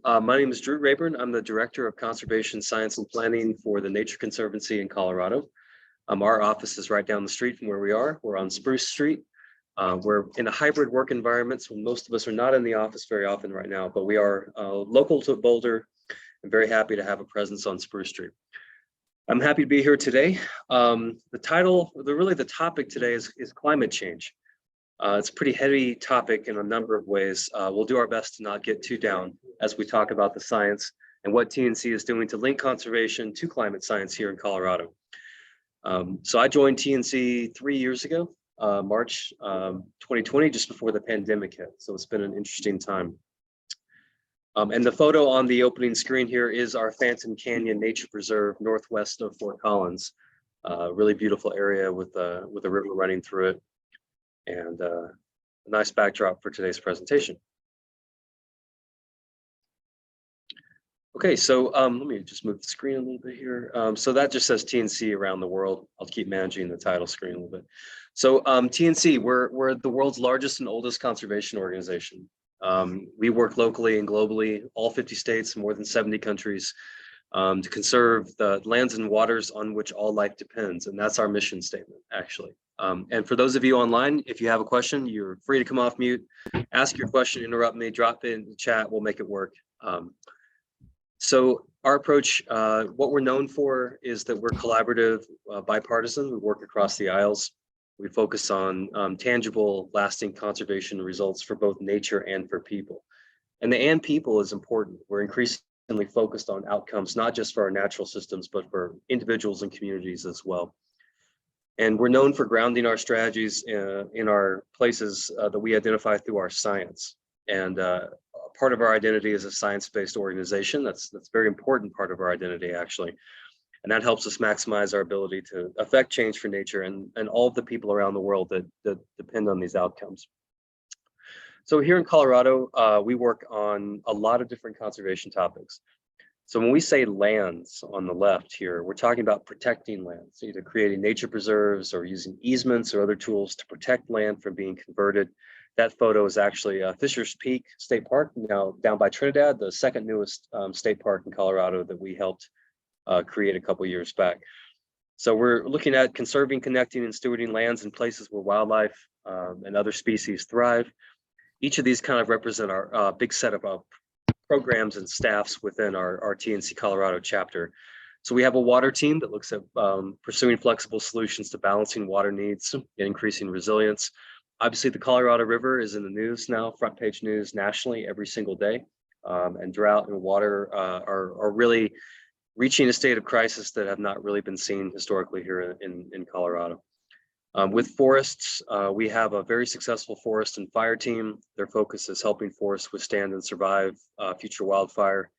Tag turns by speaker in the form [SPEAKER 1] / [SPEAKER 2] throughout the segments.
[SPEAKER 1] My name is Drew Rayburn. I'm the Director of Conservation Science and Planning for the Nature Conservancy in Colorado. Our office is right down the street from where we are. We're on Spruce Street. We're in a hybrid work environment, so most of us are not in the office very often right now, but we are local to Boulder and very happy to have a presence on Spruce Street. I'm happy to be here today. The topic today is climate change. It's a pretty heavy topic in a number of ways. We'll do our best to not get too down as we talk about the science and what TNC is doing to link conservation to climate science here in Colorado. So I joined TNC 3 years ago, March 2020, just before the pandemic hit. So it's been an interesting time. And the photo on the opening screen here is our Phantom Canyon Nature Preserve northwest of Fort Collins. Really beautiful area with a river running through it. And a nice backdrop for today's presentation. Okay, so let me just move the screen a little bit here. So that just says TNC around the world. I'll keep managing the title screen a little bit. So TNC, we're the world's largest and oldest conservation organization. We work locally and globally, all 50 states, more than 70 countries, to conserve the lands and waters on which all life depends. And that's our mission statement, actually. And for those of you online, if you have a question, you're free to come off mute, ask your question, interrupt me, drop it in the chat, we'll make it work. So our approach, what we're known for is that we're collaborative, bipartisan. We work across the aisles. We focus on tangible, lasting conservation results for both nature and for people. And the "and people" is important. We're increasingly focused on outcomes, not just for our natural systems, but for individuals and communities as well. And we're known for grounding our strategies in our places that we identify through our science. And part of our identity is a science-based organization. That's a very important part of our identity, actually. And that helps us maximize our ability to affect change for nature and all of the people around the world that depend on these outcomes. So here in Colorado, we work on a lot of different conservation topics. So when we say lands on the left here, we're talking about protecting lands, either creating nature preserves or using easements or other tools to protect land from being converted. That photo is actually Fisher's Peak State Park, now down by Trinidad, the second newest state park in Colorado that we helped create a couple years back. So we're looking at conserving, connecting, and stewarding lands in places where wildlife and other species thrive. Each of these kind of represent our big set of programs and staffs within our TNC Colorado chapter. So we have a water team that looks at pursuing flexible solutions to balancing water needs and increasing resilience. Obviously, the Colorado River is in the news now, front page news nationally every single day. And drought and water are really reaching a state of crisis that have not really been seen historically here in Colorado. With forests, we have a very successful forest and fire team. Their focus is helping forests withstand and survive future wildfire,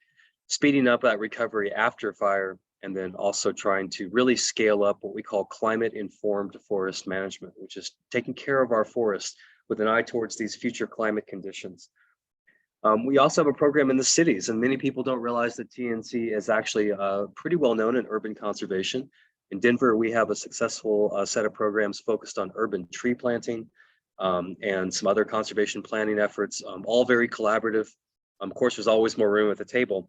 [SPEAKER 1] speeding up that recovery after fire, and then also trying to really scale up what we call climate-informed forest management, which is taking care of our forests with an eye towards these future climate conditions. We also have a program in the cities, and many people don't realize that TNC is actually pretty well known in urban conservation. In Denver, we have a successful set of programs focused on urban tree planting and some other conservation planning efforts, all very collaborative. Of course, there's always more room at the table,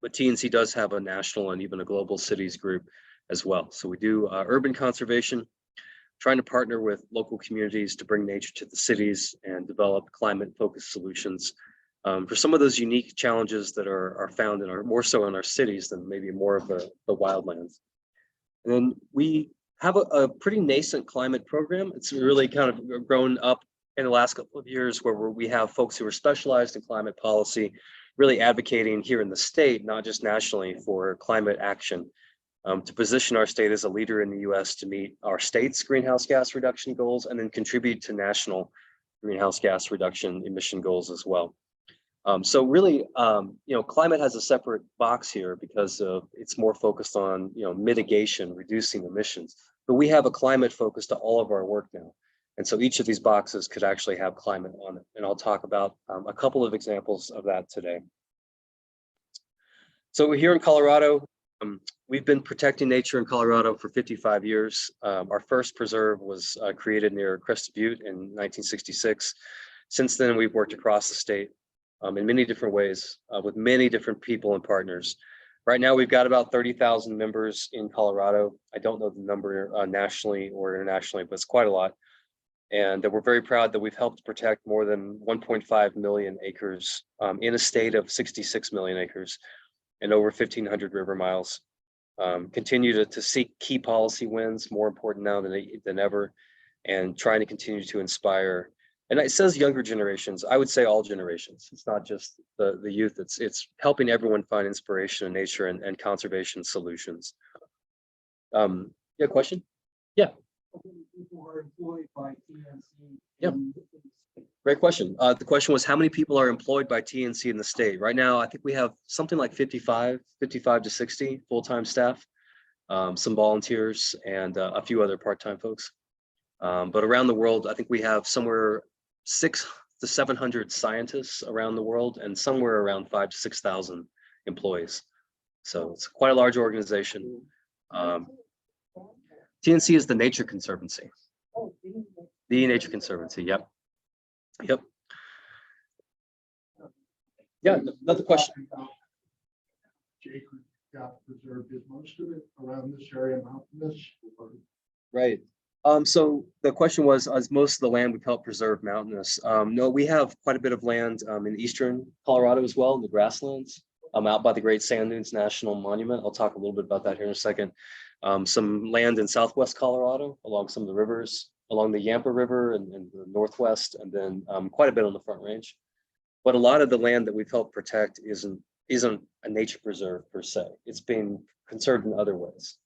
[SPEAKER 1] but TNC does have a national and even a global cities group as well. So we do urban conservation, trying to partner with local communities to bring nature to the cities and develop climate-focused solutions for some of those unique challenges that are found more so in our cities than maybe more of the wildlands. And then we have a pretty nascent climate program. It's really kind of grown up in the last couple of years where we have folks who are specialized in climate policy, really advocating here in the state, not just nationally, for climate action, to position our state as a leader in the US to meet our state's greenhouse gas reduction goals and then contribute to national greenhouse gas reduction emission goals as well. So really, climate has a separate box here because it's more focused on, mitigation, reducing emissions. But we have a climate focus to all of our work now. And so each of these boxes could actually have climate on it. And I'll talk about a couple of examples of that today. So here in Colorado, we've been protecting nature in Colorado for 55 years. Our first preserve was created near Crested Butte in 1966. Since then, we've worked across the state in many different ways with many different people and partners. Right now, we've got about 30,000 members in Colorado. I don't know the number nationally or internationally, but it's quite a lot. And we're very proud that we've helped protect more than 1.5 million acres in a state of 66 million acres and over 1,500 river miles. Continue to seek key policy wins, more important now than ever, and trying to continue to inspire. And it says younger generations. I would say all generations. It's not just the youth. It's helping everyone find inspiration in nature and conservation solutions. Yeah, question? Yeah.
[SPEAKER 2] How many people are employed by TNC?
[SPEAKER 1] Yep. Great question. The question was, how many people are employed by TNC in the state? Right now, I think we have something like 55 to 60 full-time staff, some volunteers, and a few other part-time folks. But around the world, I think we have somewhere 600 to 700 scientists around the world, and somewhere around 5,000 to 6,000 employees. So it's quite a large organization. TNC is the Nature Conservancy. The Nature Conservancy, yep. Yep. Yeah, another question.
[SPEAKER 2] Jacob got preserved. Is most of it around this area mountainous?
[SPEAKER 1] Right. So the question was, is most of the land we've helped preserve mountainous? No, we have quite a bit of land in eastern Colorado as well, in the grasslands, out by the Great Sand Dunes National Monument. I'll talk a little bit about that here in a second. Some land in southwest Colorado along some of the rivers, along the Yampa River and the northwest, and then quite a bit on the Front Range. But a lot of the land that we've helped protect isn't a nature preserve per se. It's being conserved in other ways.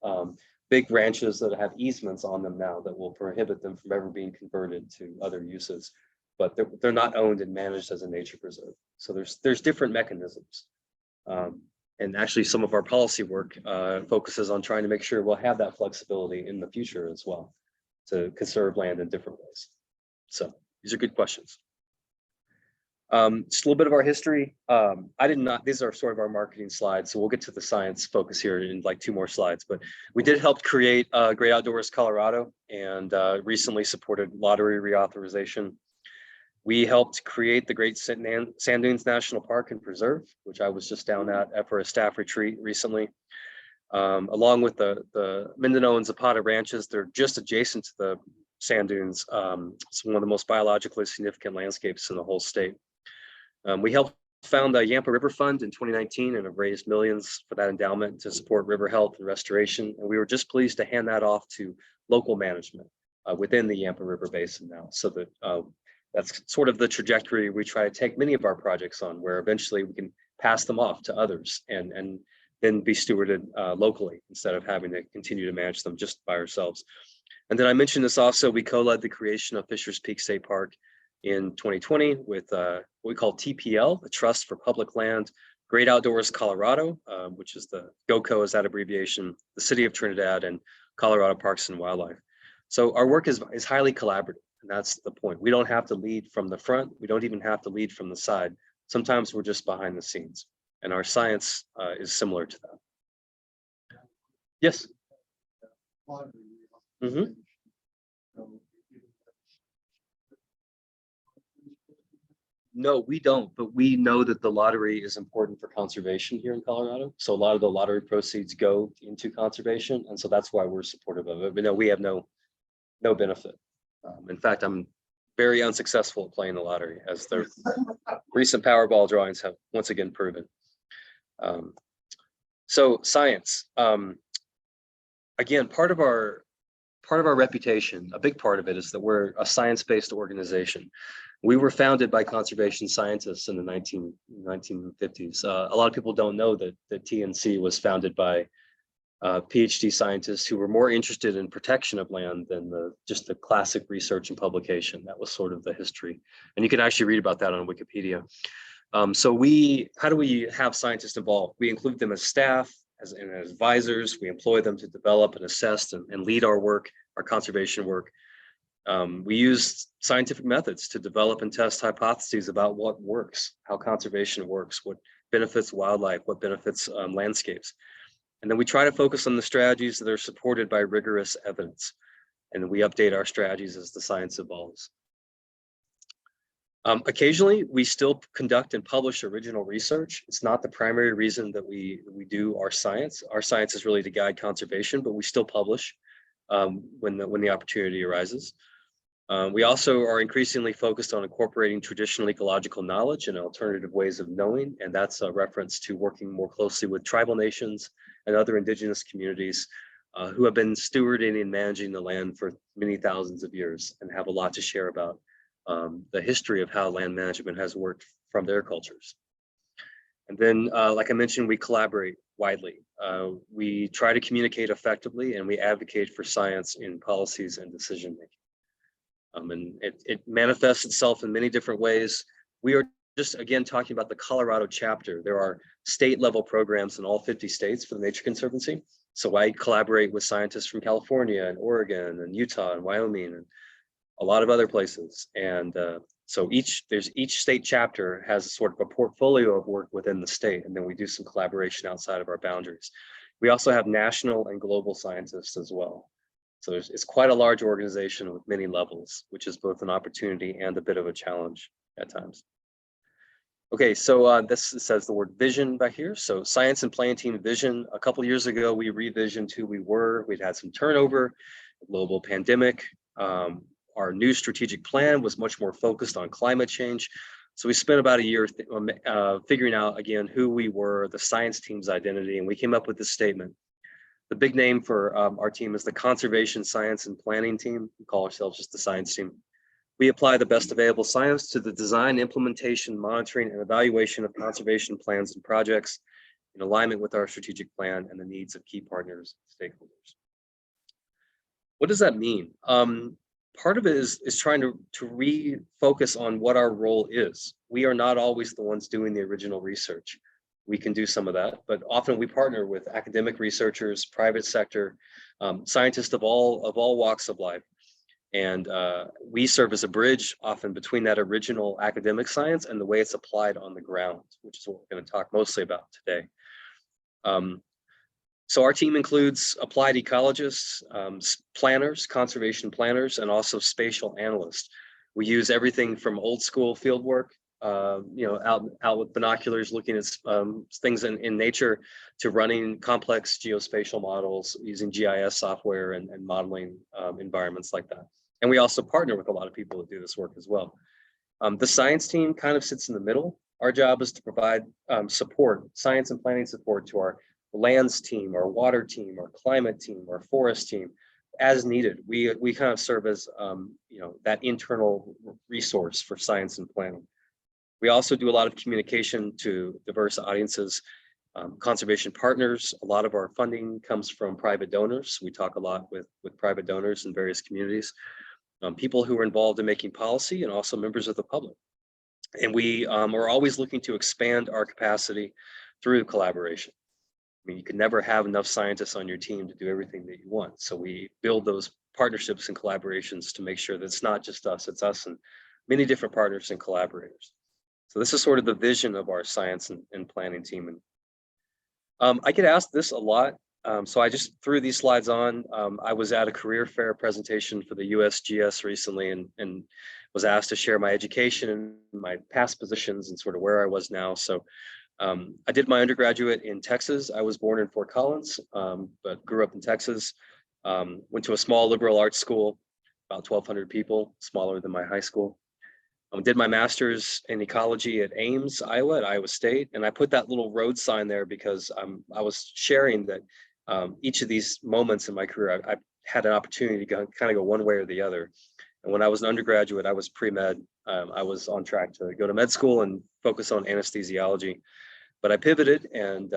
[SPEAKER 1] Big ranches that have easements on them now that will prohibit them from ever being converted to other uses, but they're not owned and managed as a nature preserve. So there's different mechanisms. And actually some of our policy work focuses on trying to make sure we'll have that flexibility in the future as well to conserve land in different ways. So these are good questions. Just a little bit of our history. These are sort of our marketing slides, so we'll get to the science focus here in like 2 more slides, but we did help create Great Outdoors Colorado and recently supported lottery reauthorization. We helped create the Great Sand Dunes National Park and Preserve, which I was just down at for a staff retreat recently. Along with the Mindanao and Zapata ranches, they're just adjacent to the sand dunes. It's one of the most biologically significant landscapes in the whole state. We helped found the Yampa River Fund in 2019 and have raised millions for that endowment to support river health and restoration. And we were just pleased to hand that off to local management within the Yampa River Basin now, so that that's sort of the trajectory we try to take many of our projects on, where eventually we can pass them off to others and then be stewarded locally instead of having to continue to manage them just by ourselves. And then I mentioned this also, we co-led the creation of Fisher's Peak State Park in 2020 with what we call TPL, the Trust for Public Land, Great Outdoors Colorado, which is the GOCO is that abbreviation, the City of Trinidad, and Colorado Parks and Wildlife. So our work is highly collaborative, and that's the point. We don't have to lead from the front. We don't even have to lead from the side. Sometimes we're just behind the scenes, and our science is similar to that. Yes. Mm-hmm. No, we don't, but we know that the lottery is important for conservation here in Colorado. So a lot of the lottery proceeds go into conservation, and so that's why we're supportive of it. But no, we have no benefit. In fact, I'm very unsuccessful at playing the lottery, as the recent Powerball drawings have once again proven. So science, again, part of our reputation, a big part of it, is that we're a science-based organization. We were founded by conservation scientists in the 1950s. A lot of people don't know that TNC was founded by PhD scientists who were more interested in protection of land than just the classic research and publication. That was sort of the history. And you can actually read about that on Wikipedia. So how do we have scientists involved? We include them as staff, as advisors. We employ them to develop and assess and lead our work, our conservation work. We use scientific methods to develop and test hypotheses about what works, how conservation works, what benefits wildlife, what benefits landscapes. And then we try to focus on the strategies that are supported by rigorous evidence. And we update our strategies as the science evolves. Occasionally, we still conduct and publish original research. It's not the primary reason that we do our science. Our science is really to guide conservation, but we still publish when the opportunity arises. We also are increasingly focused on incorporating traditional ecological knowledge and alternative ways of knowing, and that's a reference to working more closely with tribal nations and other indigenous communities who have been stewarding and managing the land for many thousands of years and have a lot to share about the history of how land management has worked from their cultures. And then, like I mentioned, we collaborate widely. We try to communicate effectively, and we advocate for science in policies and decision-making. And it manifests itself in many different ways. We are just, again, talking about the Colorado chapter. There are state-level programs in all 50 states for the Nature Conservancy. So I collaborate with scientists from California and Oregon and Utah and Wyoming and a lot of other places. And so each state chapter has sort of a portfolio of work within the state, and then we do some collaboration outside of our boundaries. We also have national and global scientists as well. So it's quite a large organization with many levels, which is both an opportunity and a bit of a challenge at times. Okay, so this says the word vision back here. So science and planning team vision. A couple of years ago, we revisioned who we were. We'd had some turnover, global pandemic. Our new strategic plan was much more focused on climate change. So we spent about a year figuring out, again, who we were, the science team's identity, and we came up with this statement. The big name for our team is the Conservation Science and Planning Team. We call ourselves just the science team. We apply the best available science to the design, implementation, monitoring, and evaluation of conservation plans and projects in alignment with our strategic plan and the needs of key partners and stakeholders. What does that mean? Part of it is trying to refocus on what our role is. We are not always the ones doing the original research. We can do some of that, but often we partner with academic researchers, private sector, scientists of all walks of life. And we serve as a bridge often between that original academic science and the way it's applied on the ground, which is what we're going to talk mostly about today. So our team includes applied ecologists, planners, conservation planners, and also spatial analysts. We use everything from old school field work, out with binoculars looking at things in nature, to running complex geospatial models using GIS software and modeling environments like that. And we also partner with a lot of people that do this work as well. The science team kind of sits in the middle. Our job is to provide support, science and planning support to our lands team, our water team, our climate team, our forest team, as needed. We kind of serve as that internal resource for science and planning. We also do a lot of communication to diverse audiences, conservation partners. A lot of our funding comes from private donors. We talk a lot with private donors in various communities, people who are involved in making policy, and also members of the public. And we are always looking to expand our capacity through collaboration. I mean, you can never have enough scientists on your team to do everything that you want. So we build those partnerships and collaborations to make sure that it's not just us, it's us and many different partners and collaborators. So this is sort of the vision of our science and planning team. And I get asked this a lot. So I just threw these slides on. I was at a career fair presentation for the USGS recently and was asked to share my education and my past positions and sort of where I was now. So I did my undergraduate in Texas. I was born in Fort Collins, but grew up in Texas. Went to a small liberal arts school, about 1,200 people, smaller than my high school. Did my master's in ecology at Ames, Iowa, at Iowa State. And I put that little road sign there because I was sharing that each of these moments in my career, I had an opportunity to kind of go one way or the other. And when I was an undergraduate, I was pre-med. I was on track to go to med school and focus on anesthesiology. But I pivoted and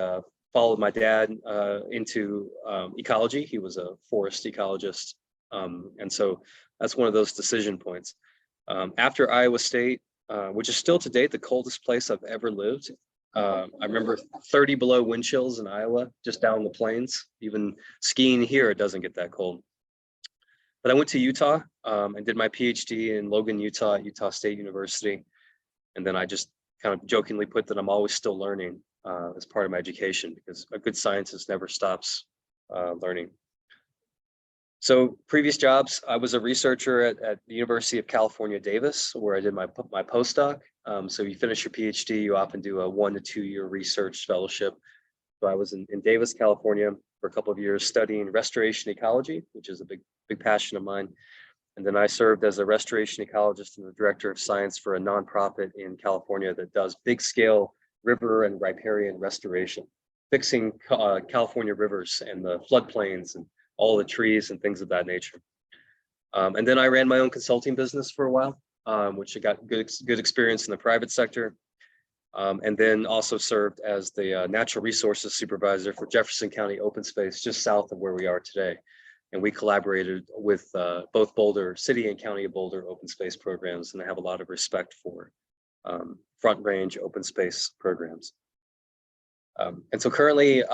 [SPEAKER 1] followed my dad into ecology. He was a forest ecologist. And so that's one of those decision points. After Iowa State, which is still to date the coldest place I've ever lived. I remember 30 below wind chills in Iowa, just down the plains. Even skiing here, it doesn't get that cold. But I went to Utah and did my PhD in Logan, Utah, at Utah State University. And then I just kind of jokingly put that I'm always still learning as part of my education, because a good scientist never stops learning. So previous jobs, I was a researcher at the University of California, Davis, where I did my postdoc. So you finish your PhD, you often do a 1 to 2 year research fellowship. So I was in Davis, California for a couple of years studying restoration ecology, which is a big passion of mine. And then I served as a restoration ecologist and the director of science for a nonprofit in California that does big scale river and riparian restoration, fixing California rivers and the floodplains and all the trees and things of that nature. And then I ran my own consulting business for a while, which I got good experience in the private sector. And then also served as the natural resources supervisor for Jefferson County Open Space, just south of where we are today. And we collaborated with both Boulder, City and County of Boulder open space programs, and I have a lot of respect for front range open space programs. And so currently,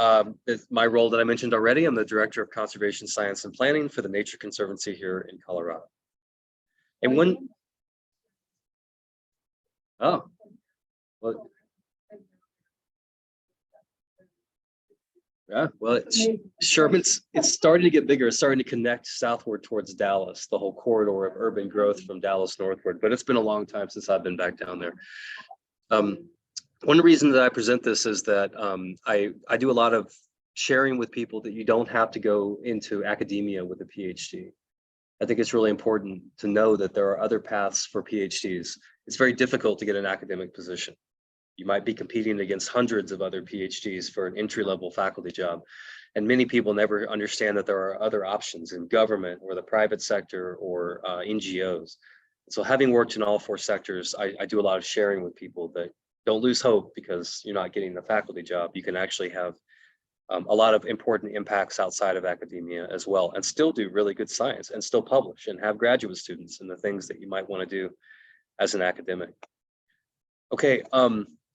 [SPEAKER 1] my role that I mentioned already, I'm the Director of Conservation Science and Planning for the Nature Conservancy here in Colorado. And well, yeah, well, Sherman's, it's starting to get bigger. It's starting to connect southward towards Dallas, the whole corridor of urban growth from Dallas northward, but it's been a long time since I've been back down there. One reason that I present this is that I do a lot of sharing with people that you don't have to go into academia with a PhD. I think it's really important to know that there are other paths for PhDs. It's very difficult to get an academic position. You might be competing against hundreds of other PhDs for an entry-level faculty job. And many people never understand that there are other options in government or the private sector or NGOs. So having worked in all four sectors, I do a lot of sharing with people that don't lose hope because you're not getting the faculty job. You can actually have a lot of important impacts outside of academia as well, and still do really good science and still publish and have graduate students in the things that you might want to do as an academic. Okay,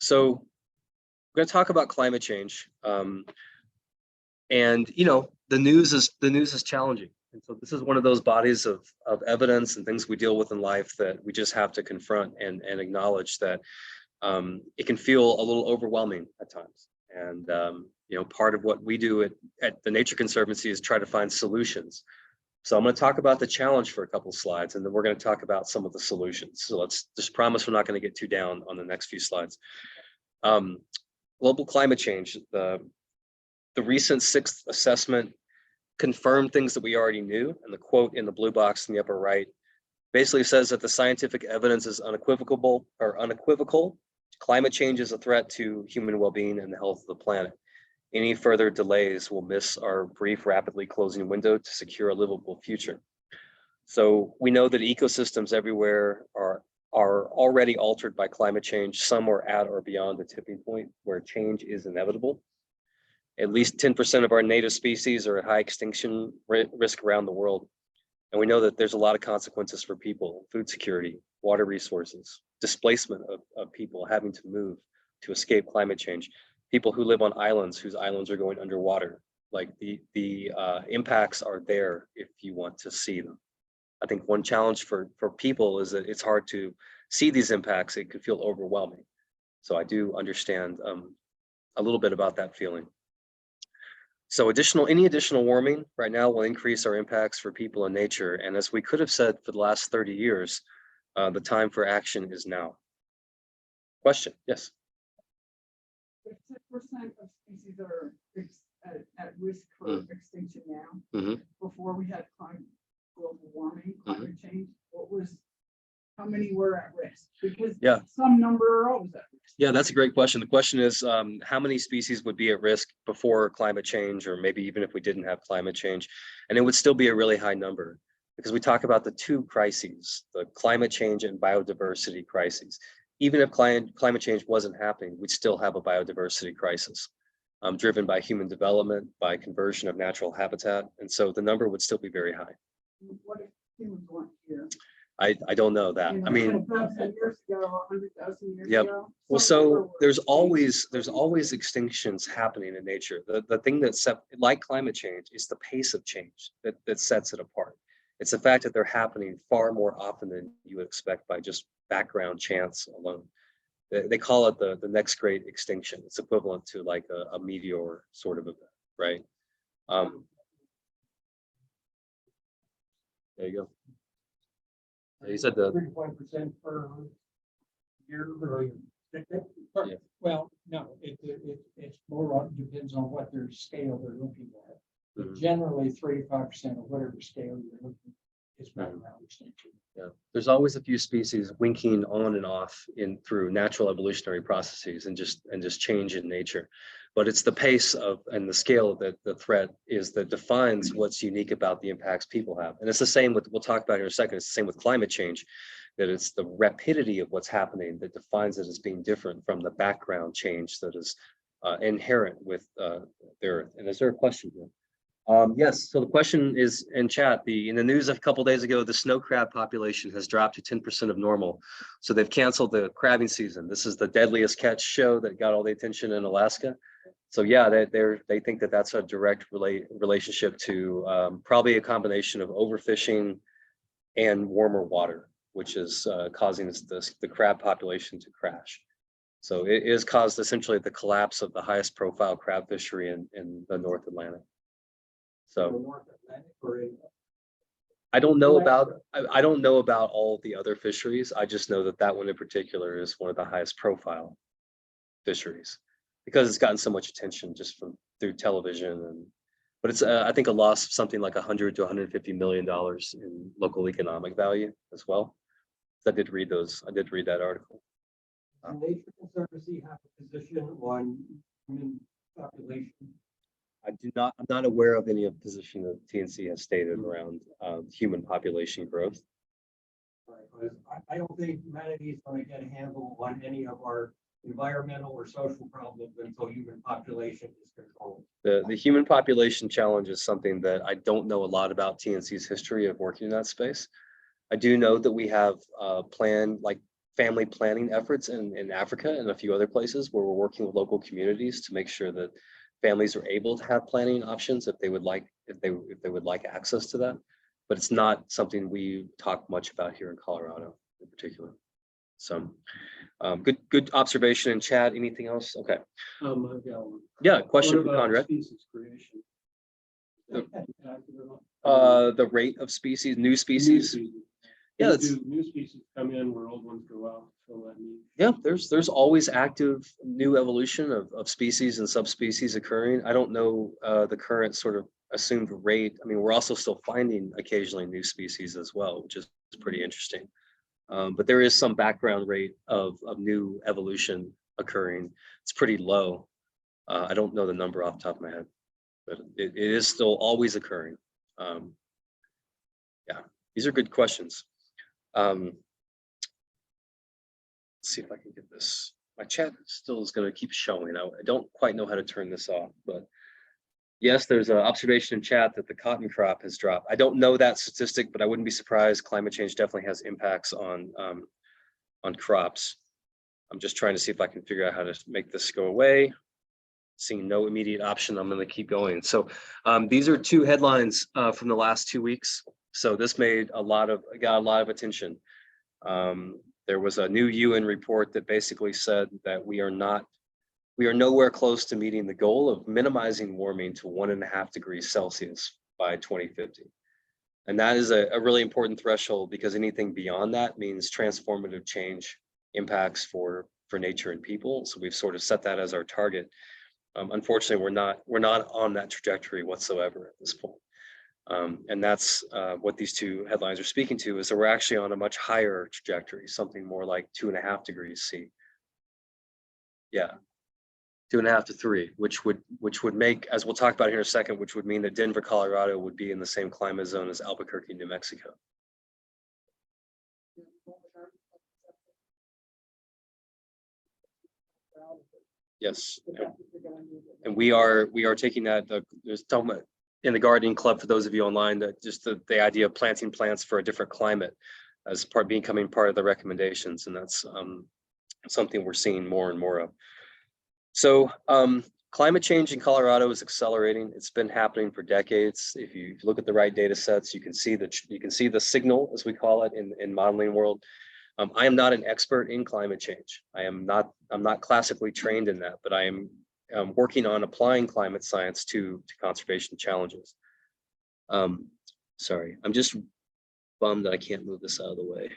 [SPEAKER 1] so we're going to talk about climate change. And you know, the news is challenging. And so this is one of those bodies of evidence and things we deal with in life that we just have to confront and acknowledge that it can feel a little overwhelming at times. And you know, part of what we do at the Nature Conservancy is try to find solutions. So I'm going to talk about the challenge for a couple of slides, and then we're going to talk about some of the solutions. So let's just promise we're not going to get too down on the next few slides. Global climate change, the recent 6th assessment confirmed things that we already knew, and the quote in the blue box in the upper right basically says that the scientific evidence is unequivocal. Climate change is a threat to human well-being and the health of the planet. Any further delays will miss our brief, rapidly closing window to secure a livable future. So we know that ecosystems everywhere are already altered by climate change. Some are at or beyond the tipping point where change is inevitable. At least 10% of our native species are at high extinction risk around the world. And we know that there's a lot of consequences for people: food security, water resources, displacement of people having to move to escape climate change, people who live on islands whose islands are going underwater. Like the impacts are there if you want to see them. I think one challenge for people is that it's hard to see these impacts. It could feel overwhelming. So I do understand a little bit about that feeling. So any additional warming right now will increase our impacts for people and nature. And as we could have said for the last 30 years, the time for action is now. Question, yes.
[SPEAKER 3] If 10% of species are at risk for extinction now, before we had global warming, climate change, how many were at risk? Because some number are always at risk.
[SPEAKER 1] Yeah, that's a great question. The question is, how many species would be at risk before climate change, or maybe even if we didn't have climate change? And it would still be a really high number, because we talk about the two crises, the climate change and biodiversity crises. Even if climate change wasn't happening, we'd still have a biodiversity crisis driven by human development, by conversion of natural habitat. And so the number would still be very high.
[SPEAKER 3] What if humans weren't here?
[SPEAKER 1] I don't know that.
[SPEAKER 3] You know,
[SPEAKER 1] I mean,
[SPEAKER 3] 1,000 years ago, 100,000 years
[SPEAKER 1] yep.
[SPEAKER 3] ago.
[SPEAKER 1] Well, so there's always extinctions happening in nature. The thing that's like climate change is the pace of change that sets it apart. It's the fact that they're happening far more often than you would expect by just background chance alone. They call it the next great extinction. It's equivalent to like a meteor sort of event, right? There you go. You said the
[SPEAKER 4] 3% per year. Or,
[SPEAKER 1] Yeah.
[SPEAKER 4] Well, no, it's more on, depends on what their scale they're looking at. But
[SPEAKER 1] Mhm.
[SPEAKER 4] generally 3 to 5% of whatever scale you're looking at is background extinction.
[SPEAKER 1] Yeah, there's always a few species winking on and off in through natural evolutionary processes and just change in nature. But it's the pace of and the scale that the threat is that defines what's unique about the impacts people have. And it's the same with, we'll talk about it in a second, it's the same with climate change, that it's the rapidity of what's happening that defines it as being different from the background change that is inherent with the Earth. And is there a question here? Yes, so the question is in chat, in the news a couple days ago, the snow crab population has dropped to 10% of normal. So they've canceled the crabbing season. This is the deadliest catch show that got all the attention in Alaska. So yeah, they think that that's a direct relationship to probably a combination of overfishing and warmer water, which is causing the crab population to crash. So it has caused essentially the collapse of the highest profile crab fishery in the North Atlantic. So
[SPEAKER 4] North Atlantic or in
[SPEAKER 1] I don't know about all the other fisheries. I just know that that one in particular is one of the highest profile fisheries because it's gotten so much attention just from through television but it's I think a loss of something like $100 to $150 million in local economic value as well. I did read that article.
[SPEAKER 4] Nature Conservancy have a position on human population.
[SPEAKER 1] I'm not aware of any position that TNC has stated around human population growth.
[SPEAKER 4] I don't think humanity is going to get a handle on any of our environmental or social problems until human population is controlled.
[SPEAKER 1] The human population challenge is something that I don't know a lot about TNC's history of working in that space. I do know that we have family planning efforts in Africa and a few other places where we're working with local communities to make sure that families are able to have planning options if they would like access to that. But it's not something we talk much about here in Colorado in particular. So good observation in chat. Anything else? Okay.
[SPEAKER 5] I've got one.
[SPEAKER 1] Yeah, question
[SPEAKER 5] What
[SPEAKER 1] for
[SPEAKER 5] about
[SPEAKER 1] Conrad.
[SPEAKER 5] species creation?
[SPEAKER 1] The rate of species, new species. Yeah,
[SPEAKER 5] Do new species come in where old ones go out? So that means
[SPEAKER 1] yeah, there's always active new evolution of species and subspecies occurring. I don't know the current sort of assumed rate. I mean, we're also still finding occasionally new species as well, which is pretty interesting. But there is some background rate of new evolution occurring. It's pretty low. I don't know the number off the top of my head, but it is still always occurring. Yeah, these are good questions. Let's see if I can get this. My chat still is going to keep showing. I don't quite know how to turn this off, but yes, there's an observation in chat that the cotton crop has dropped. I don't know that statistic, but I wouldn't be surprised. Climate change definitely has impacts on crops. I'm just trying to see if I can figure out how to make this go away. Seeing no immediate option, I'm going to keep going. So these are two headlines from the last 2 weeks. So this got a lot of attention. There was a new UN report that basically said that we are nowhere close to meeting the goal of minimizing warming to 1.5 degrees Celsius by 2050. And that is a really important threshold because anything beyond that means transformative change impacts for nature and people. So we've sort of set that as our target. Unfortunately, we're not on that trajectory whatsoever at this point. And that's what these two headlines are speaking to, is that we're actually on a much higher trajectory, something more like 2.5 degrees C. Yeah, 2.5 to 3, which would make, as we'll talk about here in a second, which would mean that Denver, Colorado would be in the same climate zone as Albuquerque, New Mexico. Yes, and we are taking that. There's talking about in the Gardening Club, for those of you online, that just the idea of planting plants for a different climate as becoming part of the recommendations, and that's something we're seeing more and more of. So climate change in Colorado is accelerating. It's been happening for decades. If you look at the right data sets, you can see the signal, as we call it in modeling world. I am not an expert in climate change. I'm not classically trained in that, but I am working on applying climate science to conservation challenges. Sorry, I'm just bummed that I can't move this out of the way.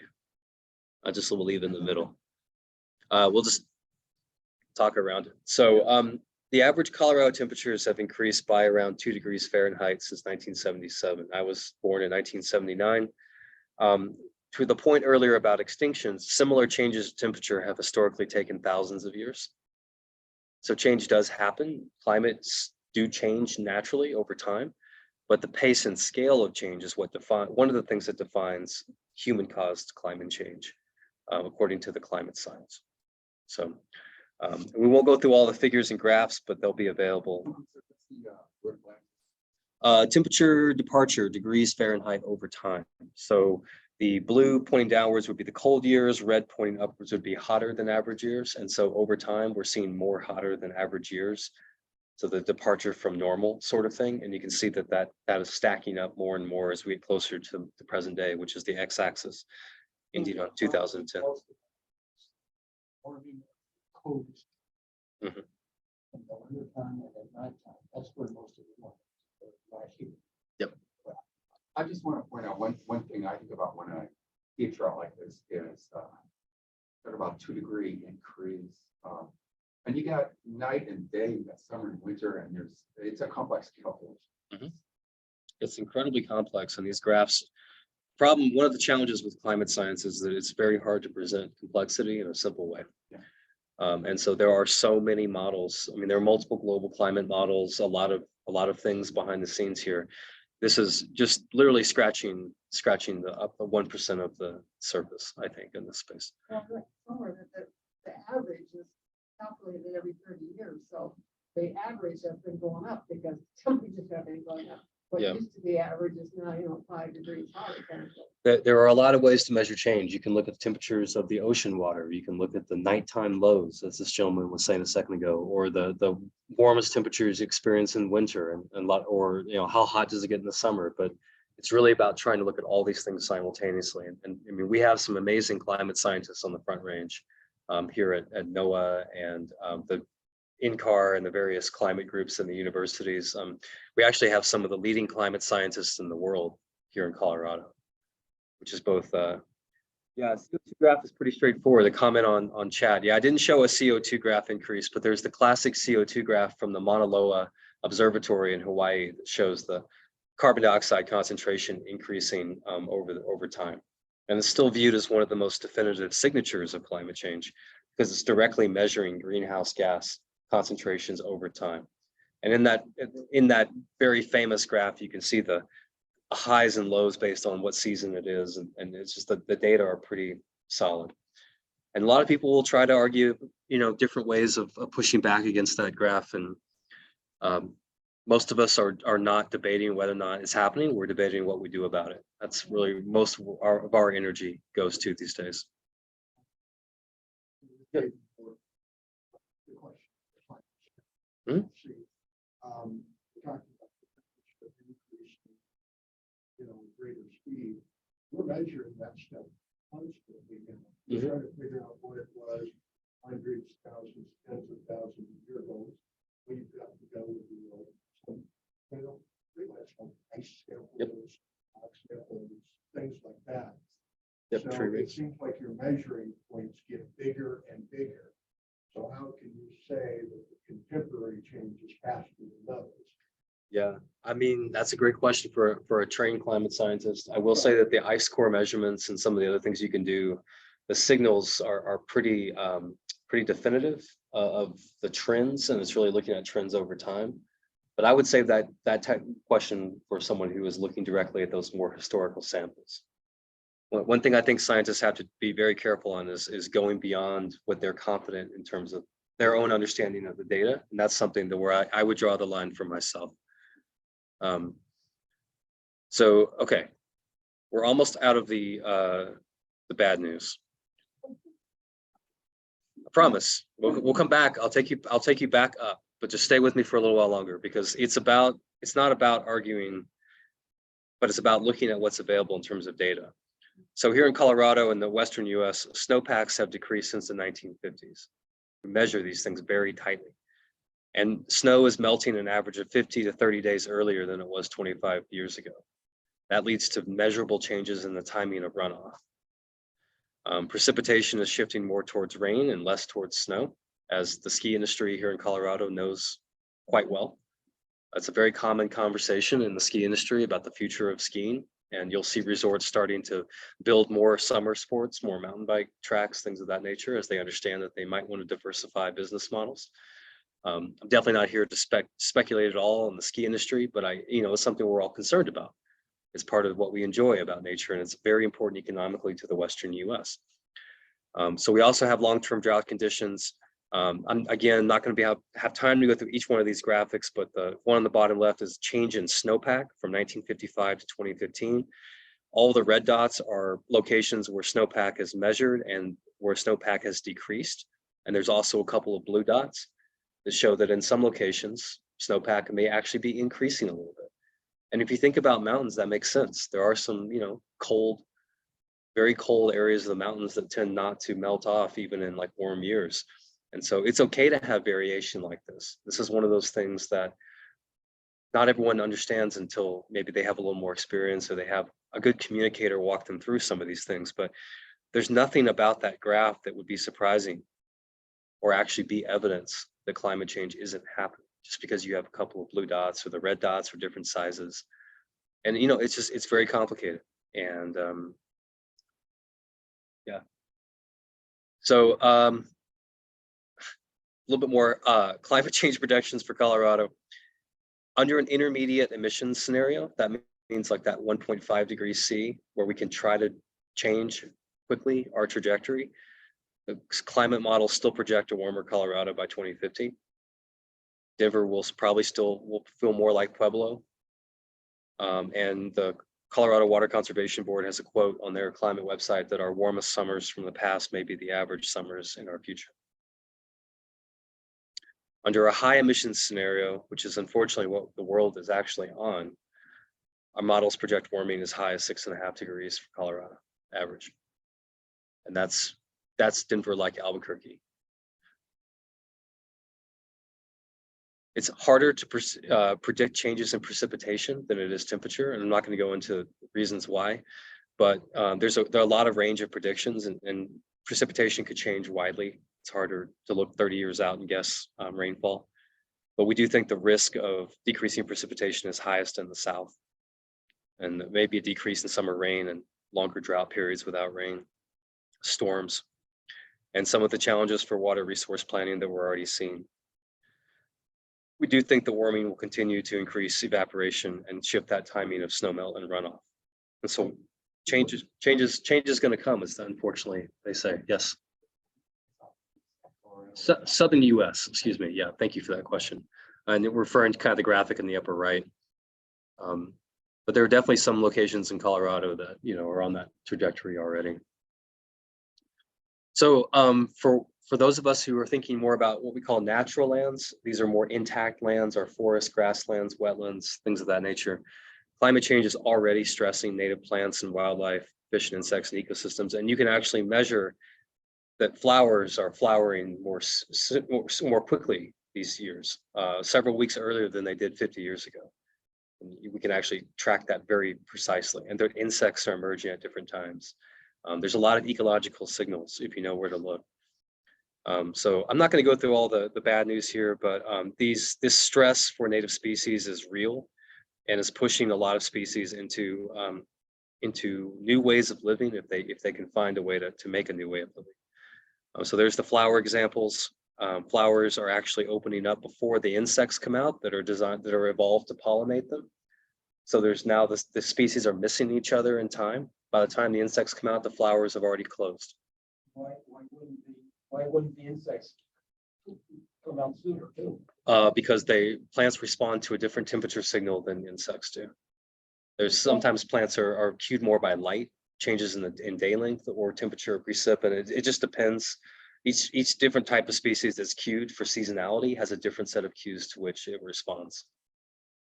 [SPEAKER 1] I just will leave it in the middle. We'll just talk around it. So the average Colorado temperatures have increased by around 2 degrees Fahrenheit since 1977. I was born in 1979. To the point earlier about extinctions, similar changes in temperature have historically taken thousands of years. So change does happen. Climates do change naturally over time, but the pace and scale of change is what one of the things that defines human-caused climate change, according to the climate science. So we won't go through all the figures and graphs, but they'll be available. Temperature departure, degrees Fahrenheit over time. So the blue pointing downwards would be the cold years, red pointing upwards would be hotter than average years. And so over time, we're seeing more hotter than average years. So the departure from normal sort of thing. And you can see that that is stacking up more and more as we get closer to the present day, which is the x-axis, indeed on 2010. Mhm.
[SPEAKER 2] That's where most of the
[SPEAKER 1] Yep.
[SPEAKER 6] I just want to point out one thing I think about when I see a chart like this is at about 2 degree increase. And you got night and day, you got summer and winter, and it's a complex calculation.
[SPEAKER 1] It's incredibly complex, and these graphs, one of the challenges with climate science is that it's very hard to present complexity in a simple way.
[SPEAKER 6] Yeah.
[SPEAKER 1] And so there are so many models. I mean, there are multiple global climate models, a lot of things behind the scenes here. This is just literally scratching the 1% of the surface, I think, in this space.
[SPEAKER 3] Well, somewhere that the average is calculated every 30 years, so the average has been going up because temperatures have been going up. What
[SPEAKER 1] Yeah.
[SPEAKER 3] used to be average is now, 5 degrees hotter kind of thing.
[SPEAKER 1] There are a lot of ways to measure change. You can look at the temperatures of the ocean water. You can look at the nighttime lows, as this gentleman was saying a second ago, or the warmest temperatures you experience in winter, and or how hot does it get in the summer. But it's really about trying to look at all these things simultaneously. And I mean, we have some amazing climate scientists on the Front Range here at NOAA and the INCAR and the various climate groups in the universities. We actually have some of the leading climate scientists in the world here in Colorado, which is both, yeah, CO2 graph is pretty straightforward. The comment on chat. Yeah, I didn't show a CO2 graph increase, but there's the classic CO2 graph from the Mauna Loa Observatory in Hawaii that shows the carbon dioxide concentration increasing over time. And it's still viewed as one of the most definitive signatures of climate change because it's directly measuring greenhouse gas concentrations over time. And in that very famous graph, you can see the highs and lows based on what season it is. And it's just that the data are pretty solid. And a lot of people will try to argue, different ways of pushing back against that graph. And most of us are not debating whether or not it's happening. We're debating what we do about it. That's really most of our energy goes to these days.
[SPEAKER 2] The
[SPEAKER 1] Hmm?
[SPEAKER 2] Talking about the temperature increase, greater speed. We're measuring that stuff constantly. We're trying to figure out what it was hundreds, thousands, tens of thousands of years ago. We've got to go with some, ice samples, rock samples, things like that.
[SPEAKER 1] Yep,
[SPEAKER 2] So it seems like your measuring points get bigger and bigger. So how can you say that the contemporary change is faster than those?
[SPEAKER 1] Yeah, I mean, that's a great question for a trained climate scientist. I will say that the ice core measurements and some of the other things you can do, the signals are pretty definitive of the trends, and it's really looking at trends over time. But I would say that type of question for someone who is looking directly at those more historical samples. One thing I think scientists have to be very careful on is going beyond what they're confident in terms of their own understanding of the data. And that's something that where I would draw the line for myself. So, okay, we're almost out of the bad news. I promise we'll come back. I'll take you back up, but just stay with me for a little while longer because it's not about arguing, but it's about looking at what's available in terms of data. So here in Colorado and the Western US, snowpacks have decreased since the 1950s. We measure these things very tightly. And snow is melting an average of 50 to 30 days earlier than it was 25 years ago. That leads to measurable changes in the timing of runoff. Precipitation is shifting more towards rain and less towards snow, as the ski industry here in Colorado knows quite well. It's a very common conversation in the ski industry about the future of skiing, and you'll see resorts starting to build more summer sports, more mountain bike tracks, things of that nature, as they understand that they might want to diversify business models. I'm definitely not here to speculate at all in the ski industry, but it's something we're all concerned about. It's part of what we enjoy about nature, and it's very important economically to the Western US. So we also have long-term drought conditions. I'm again not going to have time to go through each one of these graphics, but the one on the bottom left is change in snowpack from 1955 to 2015. All the red dots are locations where snowpack is measured and where snowpack has decreased. And there's also a couple of blue dots that show that in some locations, snowpack may actually be increasing a little bit. And if you think about mountains, that makes sense. There are some, cold, very cold areas of the mountains that tend not to melt off even in like warm years. And so it's okay to have variation like this. This is one of those things that not everyone understands until maybe they have a little more experience or they have a good communicator walk them through some of these things. But there's nothing about that graph that would be surprising or actually be evidence that climate change isn't happening just because you have a couple of blue dots or the red dots are different sizes. And, it's very complicated. And yeah. So a little bit more climate change projections for Colorado. Under an intermediate emissions scenario, that means like that 1.5 degrees C, where we can try to change quickly our trajectory. The climate models still project a warmer Colorado by 2050. Denver will feel more like Pueblo. And the Colorado Water Conservation Board has a quote on their climate website that our warmest summers from the past may be the average summers in our future. Under a high emissions scenario, which is unfortunately what the world is actually on, our models project warming as high as 6.5 degrees for Colorado average. And that's Denver like Albuquerque. It's harder to predict changes in precipitation than it is temperature, and I'm not going to go into reasons why, but there are a lot of range of predictions, and precipitation could change widely. It's harder to look 30 years out and guess rainfall, but we do think the risk of decreasing precipitation is highest in the south, and maybe a decrease in summer rain and longer drought periods without rain, storms, and some of the challenges for water resource planning that we're already seeing. We do think the warming will continue to increase evaporation and shift that timing of snowmelt and runoff. And so change is going to come, as unfortunately they say. Yes. Southern US, excuse me. Yeah, thank you for that question. And we're referring to kind of the graphic in the upper right. But there are definitely some locations in Colorado that, are on that trajectory already. So for those of us who are thinking more about what we call natural lands, these are more intact lands, our forests, grasslands, wetlands, things of that nature. Climate change is already stressing native plants and wildlife, fish and insects and ecosystems. And you can actually measure that flowers are flowering more quickly these years, several weeks earlier than they did 50 years ago. And we can actually track that very precisely. And their insects are emerging at different times. There's a lot of ecological signals if you know where to look. So I'm not going to go through all the bad news here, but this stress for native species is real and is pushing a lot of species into new ways of living if they can find a way to make a new way of living. So there's the flower examples. Flowers are actually opening up before the insects come out that are evolved to pollinate them. So there's now the species are missing each other in time. By the time the insects come out, the flowers have already closed.
[SPEAKER 4] Why wouldn't the insects come out sooner too?
[SPEAKER 1] Because plants respond to a different temperature signal than insects do. There's sometimes plants are cued more by light, changes in day length or temperature or precip, and it just depends. Each different type of species that's cued for seasonality has a different set of cues to which it responds.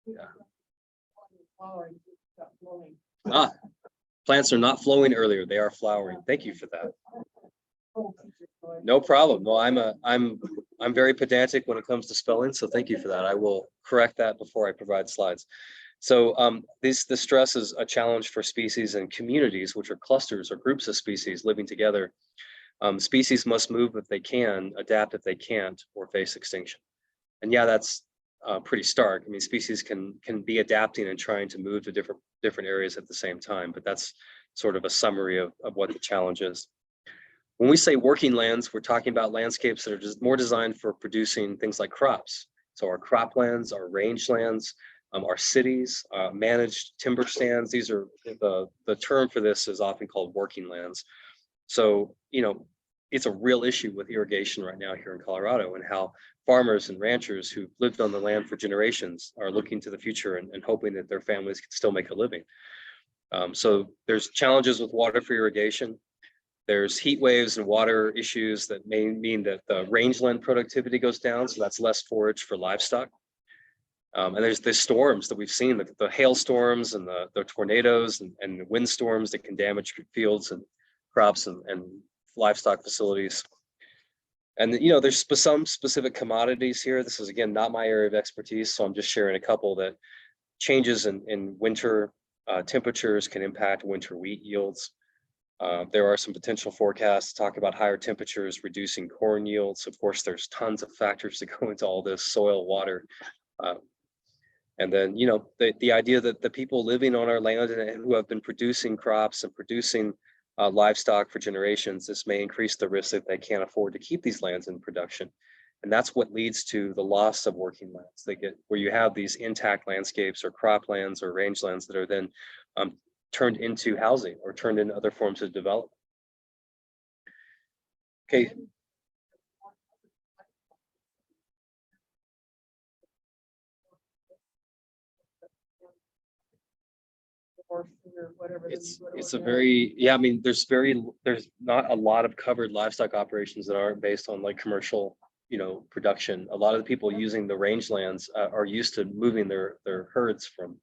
[SPEAKER 1] Yeah. Plants are not flowing earlier; they are flowering. Thank you for that. No problem. Well, I'm very pedantic when it comes to spelling, so thank you for that. I will correct that before I provide slides. So the stress is a challenge for species and communities, which are clusters or groups of species living together. Species must move if they can, adapt if they can't, or face extinction. And yeah, that's pretty stark. I mean, species can be adapting and trying to move to different areas at the same time, but that's sort of a summary of what the challenge is. When we say working lands, we're talking about landscapes that are just more designed for producing things like crops. So our croplands, our rangelands, our cities, managed timber stands. These are the term for this is often called working lands. So, you know, it's a real issue with irrigation right now here in Colorado, and how farmers and ranchers who've lived on the land for generations are looking to the future and hoping that their families can still make a living. So there's challenges with water for irrigation. There's heat waves and water issues that may mean that the rangeland productivity goes down, so that's less forage for livestock. And there's the storms that we've seen, the hailstorms and the tornadoes and the windstorms that can damage fields and crops and livestock facilities. And you know, there's some specific commodities here. This is again not my area of expertise, so I'm just sharing a couple that changes in winter temperatures can impact winter wheat yields. There are some potential forecasts to talk about higher temperatures reducing corn yields. Of course, there's tons of factors that go into all this: soil, water, and then, you know, the idea that the people living on our land and who have been producing crops and producing livestock for generations, this may increase the risk that they can't afford to keep these lands in production. And that's what leads to the loss of working lands. They get where you have these intact landscapes or croplands or rangelands that are then turned into housing or turned into other forms of development. Okay.
[SPEAKER 3] Or whatever.
[SPEAKER 1] It's a very, yeah, I mean, there's not a lot of covered livestock operations that aren't based on like commercial, you know, production. A lot of the people using the rangelands are used to moving their herds from,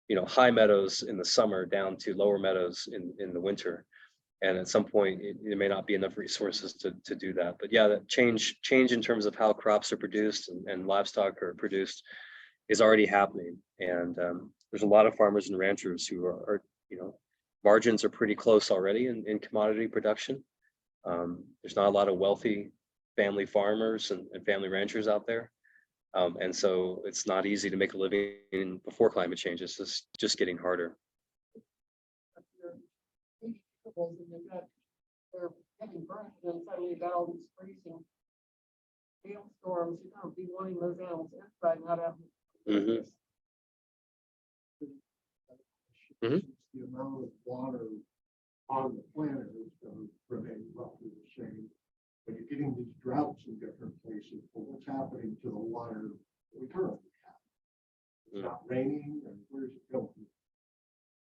[SPEAKER 1] you know, high meadows in the summer down to lower meadows in the winter. And at some point, there may not be enough resources to do that. But yeah, that change in terms of how crops are produced and livestock are produced is already happening. And there's a lot of farmers and ranchers who are, you know, margins are pretty close already in commodity production. There's not a lot of wealthy family farmers and family ranchers out there. And so it's not easy to make a living before climate change. It's just getting harder.
[SPEAKER 7] They're getting burnt, and then suddenly you got all these freezing hailstorms. You don't be wanting those animals inside, not out.
[SPEAKER 1] Mm-hmm. Mhm.
[SPEAKER 2] The amount of water on the planet is going to remain roughly the same. But you're getting these droughts in different places. But what's happening to the water we currently have? It's not raining, and where's it going?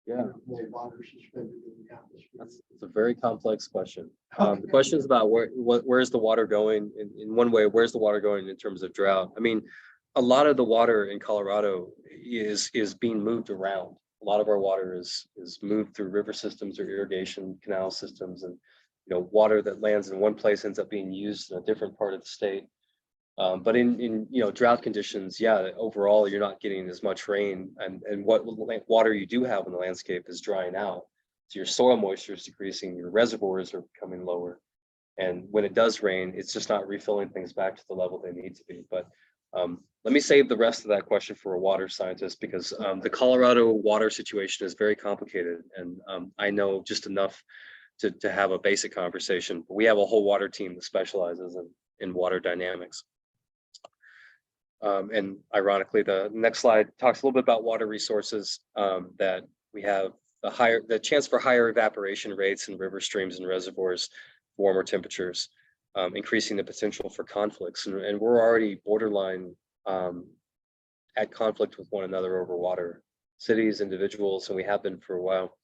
[SPEAKER 1] Yeah.
[SPEAKER 2] There's more water suspended in the atmosphere.
[SPEAKER 1] It's a very complex question. The question is about where's the water going in one way, where's the water going in terms of drought? I mean, a lot of the water in Colorado is being moved around. A lot of our water is moved through river systems or irrigation canal systems, and you know, water that lands in one place ends up being used in a different part of the state. But in you know, drought conditions, yeah, overall you're not getting as much rain, and what water you do have in the landscape is drying out. So your soil moisture is decreasing, your reservoirs are becoming lower, and when it does rain, it's just not refilling things back to the level they need to be. But let me save the rest of that question for a water scientist, because the Colorado water situation is very complicated, and I know just enough to have a basic conversation. But we have a whole water team that specializes in water dynamics. And ironically, the next slide talks a little bit about water resources, that we have the chance for higher evaporation rates in river streams and reservoirs, warmer temperatures, increasing the potential for conflicts. And we're already borderline at conflict with one another over water, cities, individuals, and we have been for a while.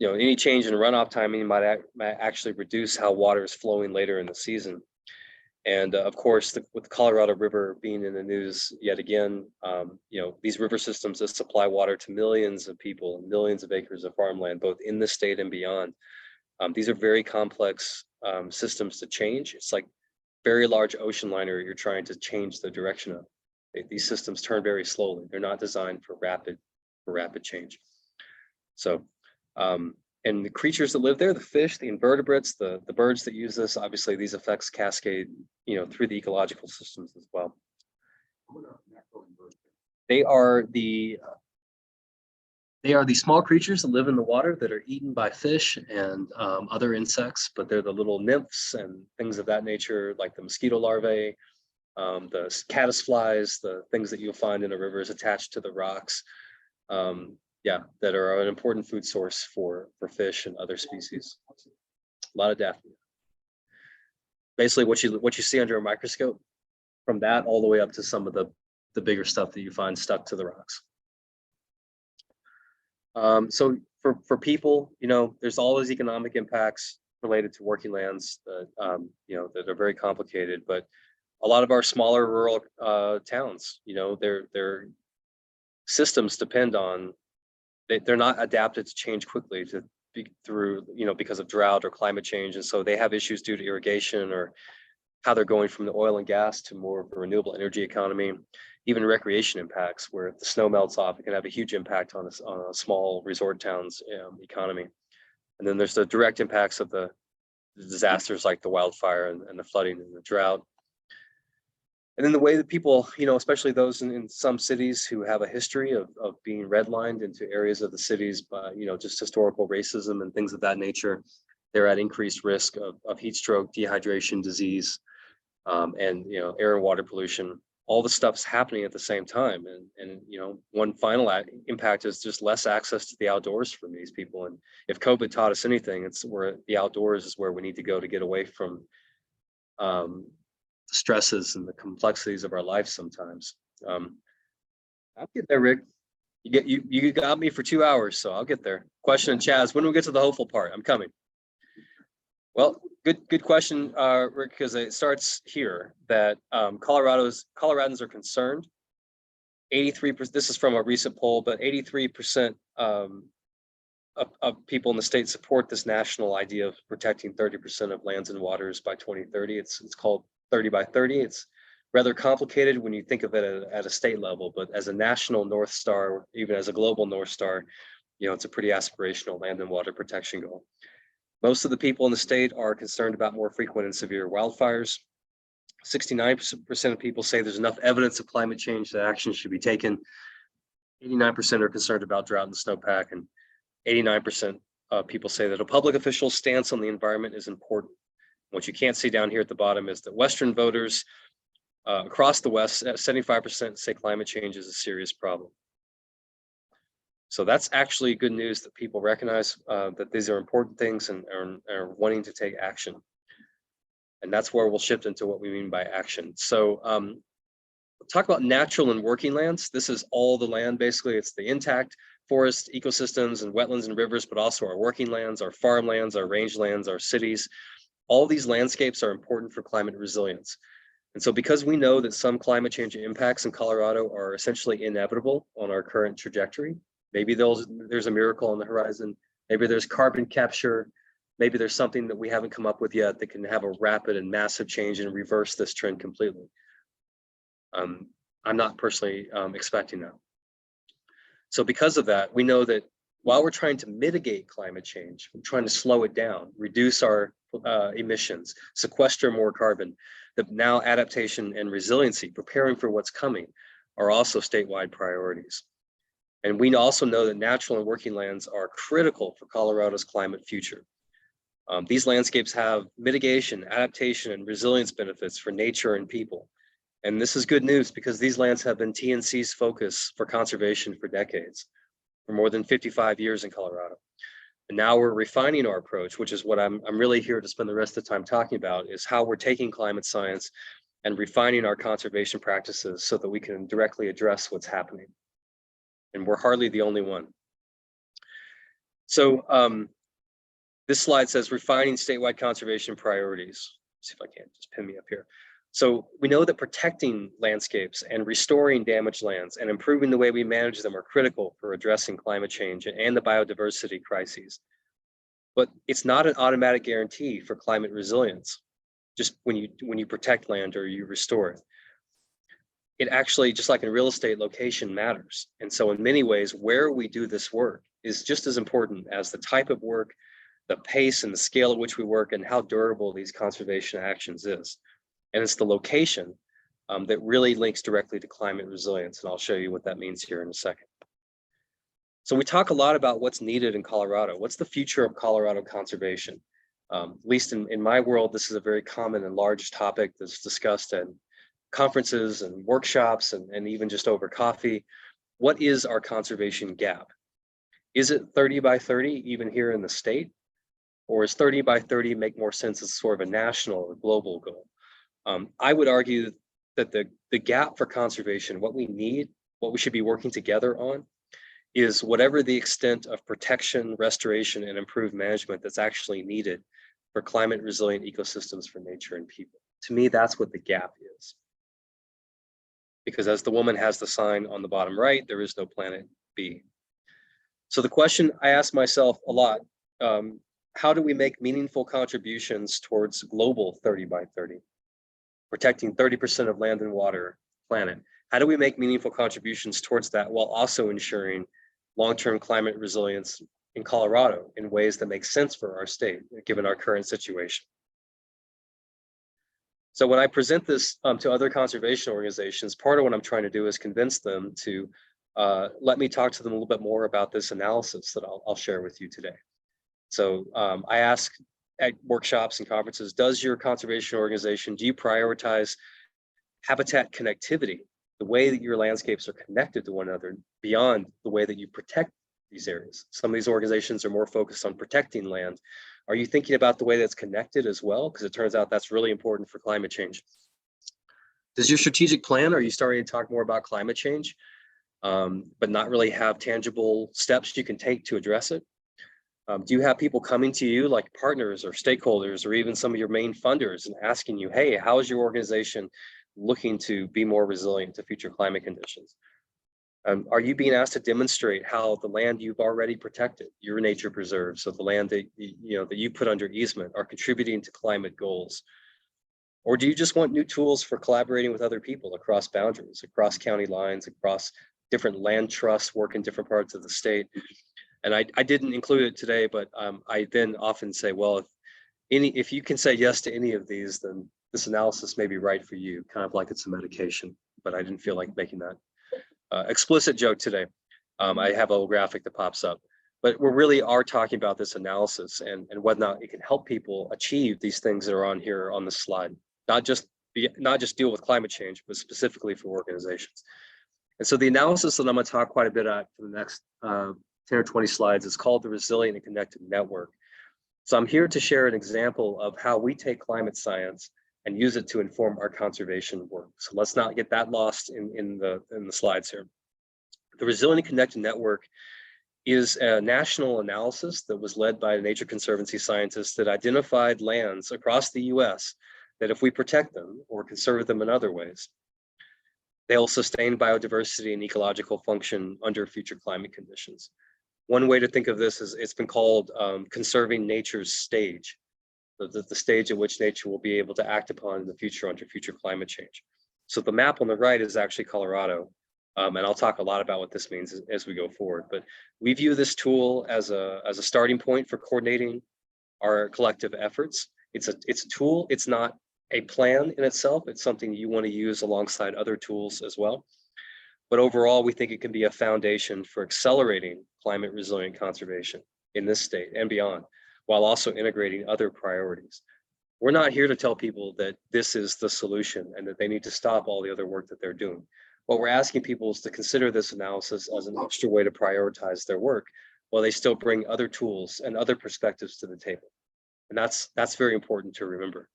[SPEAKER 1] You know, any change in runoff timing might actually reduce how water is flowing later in the season. And of course, with the Colorado River being in the news yet again, you know, these river systems that supply water to millions of people, millions of acres of farmland, both in the state and beyond. These are very complex systems to change. It's like very large ocean liner you're trying to change the direction of. These systems turn very slowly. They're not designed for rapid change. So, and the creatures that live there, the fish, the invertebrates, the birds that use this, obviously these effects cascade, through the ecological systems as well. They are the small creatures that live in the water that are eaten by fish and other insects, but they're the little nymphs and things of that nature, like the mosquito larvae, the caddisflies, the things that you'll find in the rivers attached to the rocks. That are an important food source for fish and other species. A lot of daphnia. Basically, what you see under a microscope, from that all the way up to some of the bigger stuff that you find stuck to the rocks. So for people, there's always economic impacts related to working lands that that are very complicated. But a lot of our smaller rural towns, their systems depend on. They're not adapted to change quickly because of drought or climate change. And so they have issues due to irrigation or how they're going from the oil and gas to more of a renewable energy economy, even recreation impacts, where if the snow melts off, it can have a huge impact on a small resort town's economy. And then there's the direct impacts of the disasters like the wildfire and the flooding and the drought. And then the way that people, especially those in some cities who have a history of being redlined into areas of the cities by, just historical racism and things of that nature, they're at increased risk of heat stroke, dehydration, disease, and, air and water pollution. All the stuff's happening at the same time. And one final impact is just less access to the outdoors for these people. And if COVID taught us anything, it's where the outdoors is where we need to go to get away from stresses and the complexities of our life sometimes. I'll get there, Rick. You got me for 2 hours, so I'll get there. Question in Chaz, when do we get to the hopeful part? I'm coming. Well, good question, Rick, because it starts here that Coloradans are concerned. 83%, this is from a recent poll, but 83% of people in the state support this national idea of protecting 30% of lands and waters by 2030. It's called 30 by 30. It's rather complicated when you think of it at a state level, but as a national North Star, even as a global North Star, it's a pretty aspirational land and water protection goal. Most of the people in the state are concerned about more frequent and severe wildfires. 69% of people say there's enough evidence of climate change that action should be taken. 89% are concerned about drought and snowpack, and 89% of people say that a public official's stance on the environment is important. What you can't see down here at the bottom is that Western voters across the West, 75% say climate change is a serious problem. So that's actually good news that people recognize that these are important things and are wanting to take action. And that's where we'll shift into what we mean by action. So we'll talk about natural and working lands. This is all the land, basically. It's the intact forest ecosystems and wetlands and rivers, but also our working lands, our farmlands, our rangelands, our cities. All these landscapes are important for climate resilience. And so because we know that some climate change impacts in Colorado are essentially inevitable on our current trajectory, maybe there's a miracle on the horizon, maybe there's carbon capture, maybe there's something that we haven't come up with yet that can have a rapid and massive change and reverse this trend completely. I'm not personally expecting that. So because of that, we know that while we're trying to mitigate climate change, we're trying to slow it down, reduce our emissions, sequester more carbon, that now adaptation and resiliency, preparing for what's coming, are also statewide priorities. And we also know that natural and working lands are critical for Colorado's climate future. These landscapes have mitigation, adaptation, and resilience benefits for nature and people. And this is good news because these lands have been TNC's focus for conservation for decades, for more than 55 years in Colorado. And now we're refining our approach, which is what I'm really here to spend the rest of the time talking about, is how we're taking climate science and refining our conservation practices so that we can directly address what's happening. And we're hardly the only one. So this slide says refining statewide conservation priorities. Let's see if I can just pin me up here. So we know that protecting landscapes and restoring damaged lands and improving the way we manage them are critical for addressing climate change and the biodiversity crises. But it's not an automatic guarantee for climate resilience, just when you protect land or you restore it. it actually, just like in real estate, location matters. And so in many ways, where we do this work is just as important as the type of work, the pace and the scale at which we work, and how durable these conservation actions is. And it's the location that really links directly to climate resilience. And I'll show you what that means here in a second. So we talk a lot about what's needed in Colorado. What's the future of Colorado conservation? At least in my world, this is a very common and large topic that's discussed at conferences and workshops and even just over coffee. What is our conservation gap? Is it 30 by 30 even here in the state? Or is 30 by 30 make more sense as sort of a national or global goal? I would argue that the gap for conservation, what we need, what we should be working together on, is whatever the extent of protection, restoration, and improved management that's actually needed for climate resilient ecosystems for nature and people. To me, that's what the gap is. Because as the woman has the sign on the bottom right, there is no planet B. So the question I ask myself a lot, how do we make meaningful contributions towards global 30 by 30? Protecting 30% of land and water planet. How do we make meaningful contributions towards that while also ensuring long-term climate resilience in Colorado in ways that make sense for our state, given our current situation? So when I present this to other conservation organizations, part of what I'm trying to do is convince them to let me talk to them a little bit more about this analysis that I'll share with you today. So I ask at workshops and conferences, does your conservation organization, do you prioritize habitat connectivity, the way that your landscapes are connected to one another beyond the way that you protect these areas? Some of these organizations are more focused on protecting land. Are you thinking about the way that's connected as well? Because it turns out that's really important for climate change. Does your strategic plan, are you starting to talk more about climate change, but not really have tangible steps you can take to address it? Do you have people coming to you like partners or stakeholders or even some of your main funders and asking you, hey, how is your organization looking to be more resilient to future climate conditions? Are you being asked to demonstrate how the land you've already protected, your nature preserves, so the land that that you put under easement, are contributing to climate goals? Or do you just want new tools for collaborating with other people across boundaries, across county lines, across different land trusts, work in different parts of the state? And I didn't include it today, but I then often say, well, if you can say yes to any of these, then this analysis may be right for you, kind of like it's a medication, but I didn't feel like making that explicit joke today. I have a little graphic that pops up, but we really are talking about this analysis and whether or not it can help people achieve these things that are on here on the slide, not just deal with climate change, but specifically for organizations. And so the analysis that I'm going to talk quite a bit at for the next 10 or 20 slides is called the Resilient and Connected Network. So I'm here to share an example of how we take climate science and use it to inform our conservation work. So let's not get that lost in the slides here. The Resilient and Connected Network is a national analysis that was led by Nature Conservancy scientists that identified lands across the US that if we protect them or conserve them in other ways, they'll sustain biodiversity and ecological function under future climate conditions. One way to think of this is it's been called conserving nature's stage, the stage at which nature will be able to act upon in the future under future climate change. So the map on the right is actually Colorado. And I'll talk a lot about what this means as we go forward. But we view this tool as a starting point for coordinating our collective efforts. It's a tool. It's not a plan in itself. It's something you want to use alongside other tools as well. But overall, we think it can be a foundation for accelerating climate resilient conservation in this state and beyond, while also integrating other priorities. We're not here to tell people that this is the solution and that they need to stop all the other work that they're doing. What we're asking people is to consider this analysis as an extra way to prioritize their work while they still bring other tools and other perspectives to the table. And that's very important to remember.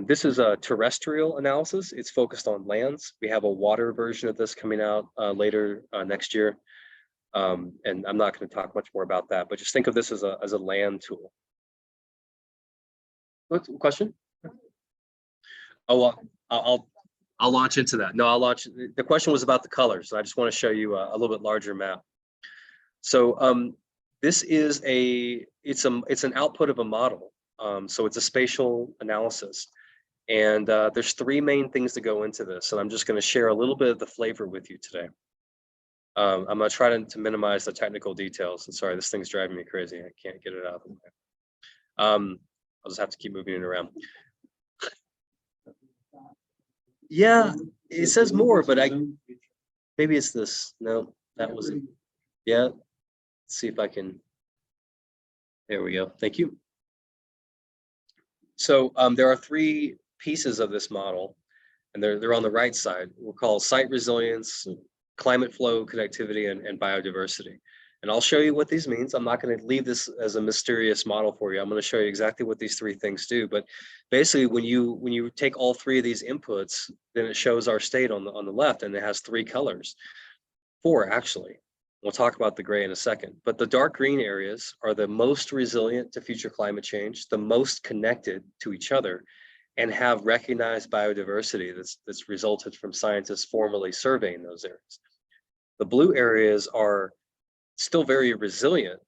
[SPEAKER 1] This is a terrestrial analysis. It's focused on lands. We have a water version of this coming out later next year. And I'm not going to talk much more about that, but just think of this as a land tool. What question? Oh, I'll launch into that. No, the question was about the colors. I just want to show you a little bit larger map. So this is it's an output of a model. So it's a spatial analysis. And there's three main things that go into this, and I'm just going to share a little bit of the flavor with you today. I'm going to try to minimize the technical details. And sorry, this thing's driving me crazy. I can't get it out of the way. I'll just have to keep moving it around. Yeah, it says more, but maybe it's this. No, that wasn't. Yeah, let's see if I can. There we go. Thank you. So there are three pieces of this model, and they're on the right side. We'll call site resilience, climate flow, connectivity, and biodiversity. And I'll show you what these means. I'm not going to leave this as a mysterious model for you. I'm going to show you exactly what these three things do. But basically, when you take all three of these inputs, then it shows our state on the left, and it has three colors. Four, actually. We'll talk about the gray in a second. But the dark green areas are the most resilient to future climate change, the most connected to each other, and have recognized biodiversity that's resulted from scientists formally surveying those areas. The blue areas are still very resilient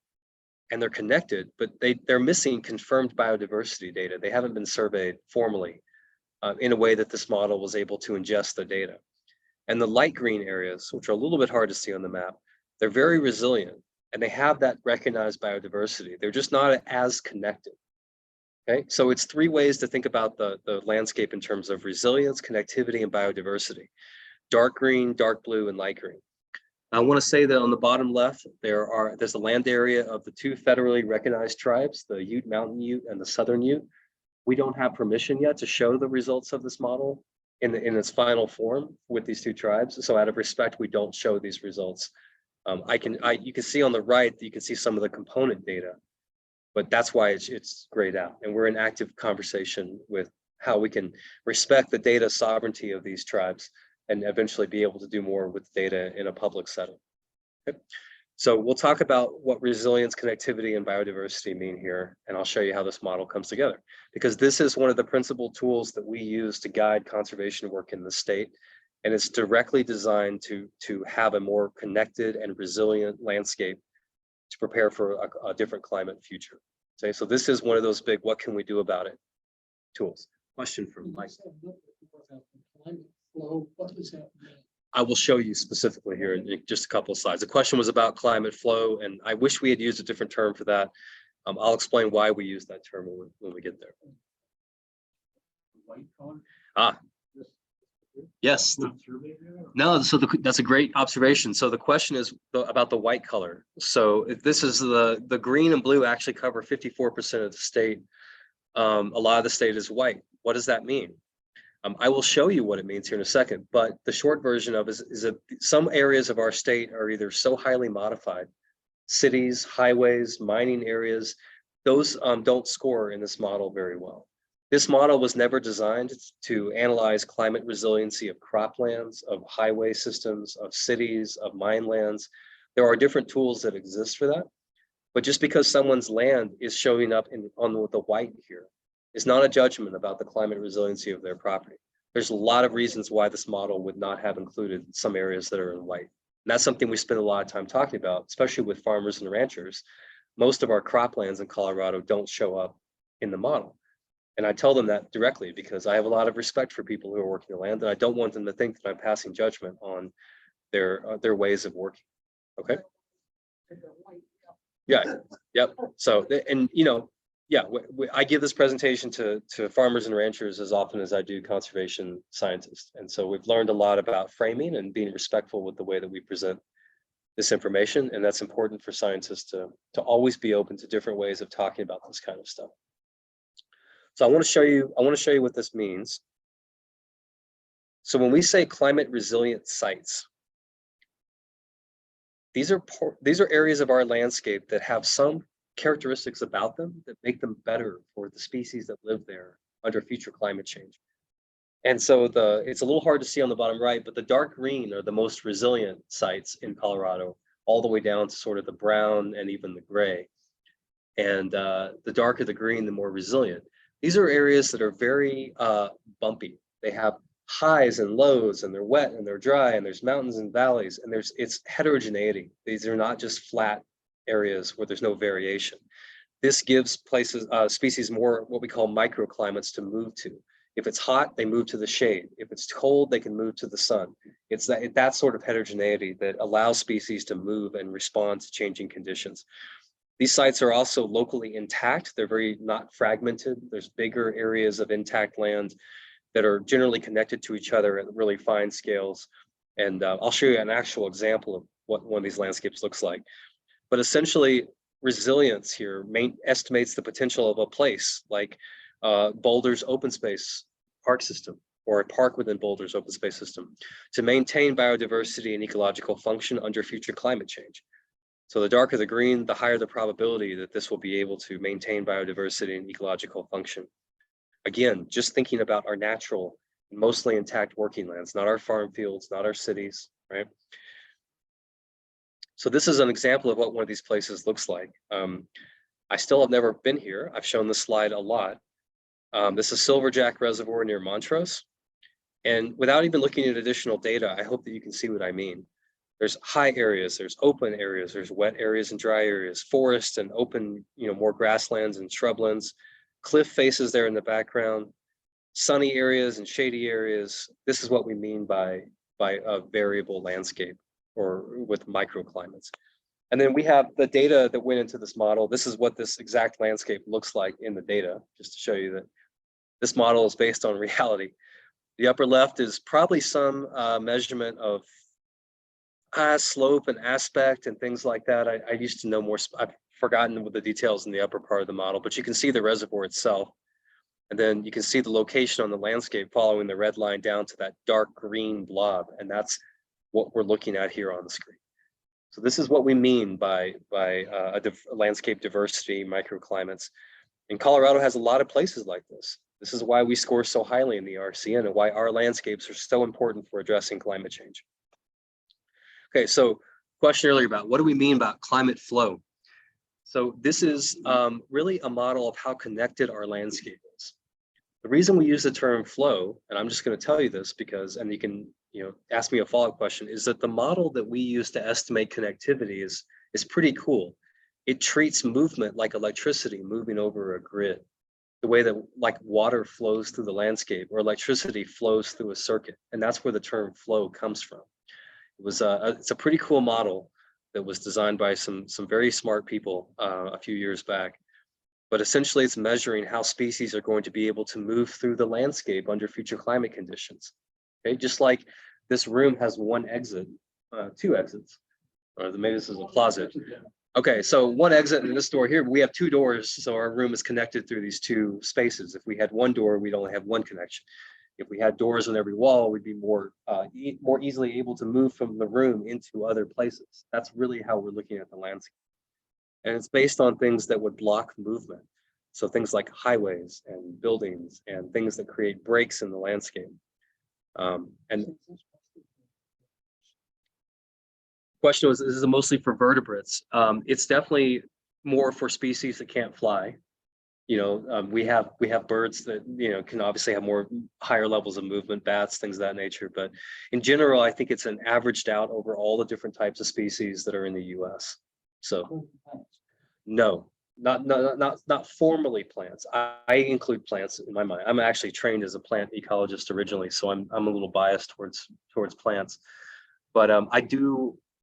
[SPEAKER 1] and they're connected, but they're missing confirmed biodiversity data. They haven't been surveyed formally in a way that this model was able to ingest the data. And the light green areas, which are a little bit hard to see on the map, they're very resilient and they have that recognized biodiversity. They're just not as connected. Okay, so it's three ways to think about the landscape in terms of resilience, connectivity, and biodiversity. Dark green, dark blue, and light green. I want to say that on the bottom left, there's a land area of the two federally recognized tribes, the Ute Mountain Ute and the Southern Ute. We don't have permission yet to show the results of this model in its final form with these two tribes. So out of respect, we don't show these results. You can see on the right, you can see some of the component data, but that's why it's grayed out. And we're in active conversation with how we can respect the data sovereignty of these tribes and eventually be able to do more with data in a public setting. Okay. So we'll talk about what resilience, connectivity, and biodiversity mean here, and I'll show you how this model comes together, because this is one of the principal tools that we use to guide conservation work in the state, and it's directly designed to have a more connected and resilient landscape to prepare for a different climate future. Okay, so this is one of those big, what can we do about it tools. Question from Mike.
[SPEAKER 2] What does that mean?
[SPEAKER 1] I will show you specifically here in just a couple of slides. The question was about climate flow, and I wish we had used a different term for that. I'll explain why we use that term when we get there.
[SPEAKER 5] White color?
[SPEAKER 1] Yes.
[SPEAKER 5] Not survey data?
[SPEAKER 1] No, so that's a great observation. So the question is about the white color. So if this is the green and blue actually cover 54% of the state. A lot of the state is white. What does that mean? I will show you what it means here in a second, but the short version of it is that some areas of our state are either so highly modified, cities, highways, mining areas, those don't score in this model very well. This model was never designed to analyze climate resiliency of croplands, of highway systems, of cities, of mine lands. There are different tools that exist for that, but just because someone's land is showing up on the white here, is not a judgment about the climate resiliency of their property. There's a lot of reasons why this model would not have included some areas that are in white. And that's something we spend a lot of time talking about, especially with farmers and ranchers. Most of our croplands in Colorado don't show up in the model. And I tell them that directly because I have a lot of respect for people who are working the land, and I don't want them to think that I'm passing judgment on their ways of working. Okay. Yeah. Yep. So, and you know, yeah, I give this presentation to farmers and ranchers as often as I do conservation scientists. And so we've learned a lot about framing and being respectful with the way that we present this information. And that's important for scientists to always be open to different ways of talking about this kind of stuff. So I want to show you what this means. So when we say climate resilient sites, these are areas of our landscape that have some characteristics about them that make them better for the species that live there under future climate change. And so it's a little hard to see on the bottom right, but the dark green are the most resilient sites in Colorado, all the way down to sort of the brown and even the gray. And the darker the green, the more resilient. These are areas that are very bumpy. They have highs and lows, and they're wet and they're dry, and there's mountains and valleys, and it's heterogeneity. These are not just flat areas where there's no variation. This gives species more what we call microclimates to move to. If it's hot, they move to the shade. If it's cold, they can move to the sun. It's that sort of heterogeneity that allows species to move and respond to changing conditions. These sites are also locally intact. They're very not fragmented. There's bigger areas of intact land that are generally connected to each other at really fine scales. And I'll show you an actual example of what one of these landscapes looks like. But essentially, resilience here estimates the potential of a place like Boulder's open space park system, or a park within Boulder's open space system, to maintain biodiversity and ecological function under future climate change. So the darker the green, the higher the probability that this will be able to maintain biodiversity and ecological function. Again, just thinking about our natural, mostly intact working lands, not our farm fields, not our cities, right? So this is an example of what one of these places looks like. I still have never been here. I've shown this slide a lot. This is Silverjack Reservoir near Montrose. And without even looking at additional data, I hope that you can see what I mean. There's high areas, there's open areas, there's wet areas and dry areas, forest and open, more grasslands and shrublands, cliff faces there in the background, sunny areas and shady areas. This is what we mean by a variable landscape, or with microclimates. And then we have the data that went into this model. This is what this exact landscape looks like in the data, just to show you that this model is based on reality. The upper left is probably some measurement of slope and aspect and things like that. I used to know more. I've forgotten what the details in the upper part of the model, but you can see the reservoir itself. And then you can see the location on the landscape following the red line down to that dark green blob. And that's what we're looking at here on the screen. So this is what we mean by landscape diversity, microclimates. And Colorado has a lot of places like this. This is why we score so highly in the RCN and why our landscapes are so important for addressing climate change. Okay, so question earlier about what do we mean about climate flow? So this is really a model of how connected our landscape is. The reason we use the term flow, and I'm just going to tell you this because, and you can ask me a follow-up question, is that the model that we use to estimate connectivity is pretty cool. It treats movement like electricity moving over a grid, the way that like water flows through the landscape or electricity flows through a circuit. And that's where the term flow comes from. It's a pretty cool model that was designed by some very smart people a few years back. But essentially it's measuring how species are going to be able to move through the landscape under future climate conditions. Okay, just like this room has one exit, two exits, or maybe this is a closet. Okay, so one exit in this door here, but we have two doors, so our room is connected through these two spaces. If we had one door, we'd only have one connection. If we had doors on every wall, we'd be more easily able to move from the room into other places. That's really how we're looking at the landscape. And it's based on things that would block movement. So things like highways and buildings and things that create breaks in the landscape. And question was, this is mostly for vertebrates. It's definitely more for species that can't fly. We have birds that can obviously have higher levels of movement, bats, things of that nature. But in general, I think it's an averaged out over all the different types of species that are in the U.S. So no, not formally plants. I include plants in my mind. I'm actually trained as a plant ecologist originally, so I'm a little biased towards plants. But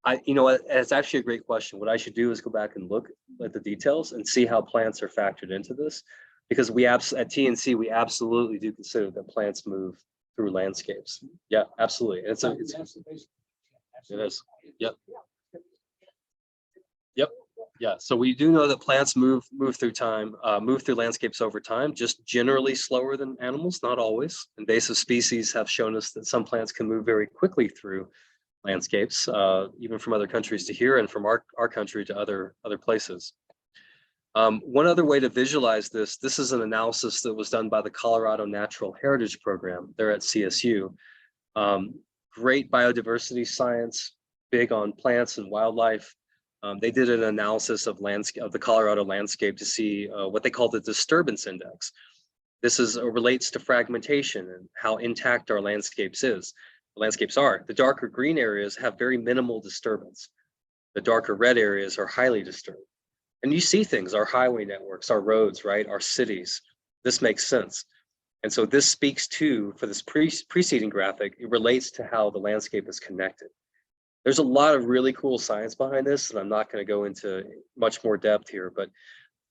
[SPEAKER 1] it's actually a great question. What I should do is go back and look at the details and see how plants are factored into this, because at TNC we absolutely do consider that plants move through landscapes. Yeah, absolutely. And it is. Yep. Yeah. So we do know that plants move through landscapes over time, just generally slower than animals, not always. Invasive species have shown us that some plants can move very quickly through landscapes, even from other countries to here and from our country to other places. One other way to visualize this is an analysis that was done by the Colorado Natural Heritage Program. They're at CSU. Great biodiversity science, big on plants and wildlife. They did an analysis of the Colorado landscape to see what they call the disturbance index. This relates to fragmentation and how intact our landscapes are. The darker green areas have very minimal disturbance. The darker red areas are highly disturbed. And you see things, our highway networks, our roads, right? Our cities. This makes sense. And so this speaks to, for this preceding graphic, it relates to how the landscape is connected. There's a lot of really cool science behind this, and I'm not going to go into much more depth here, but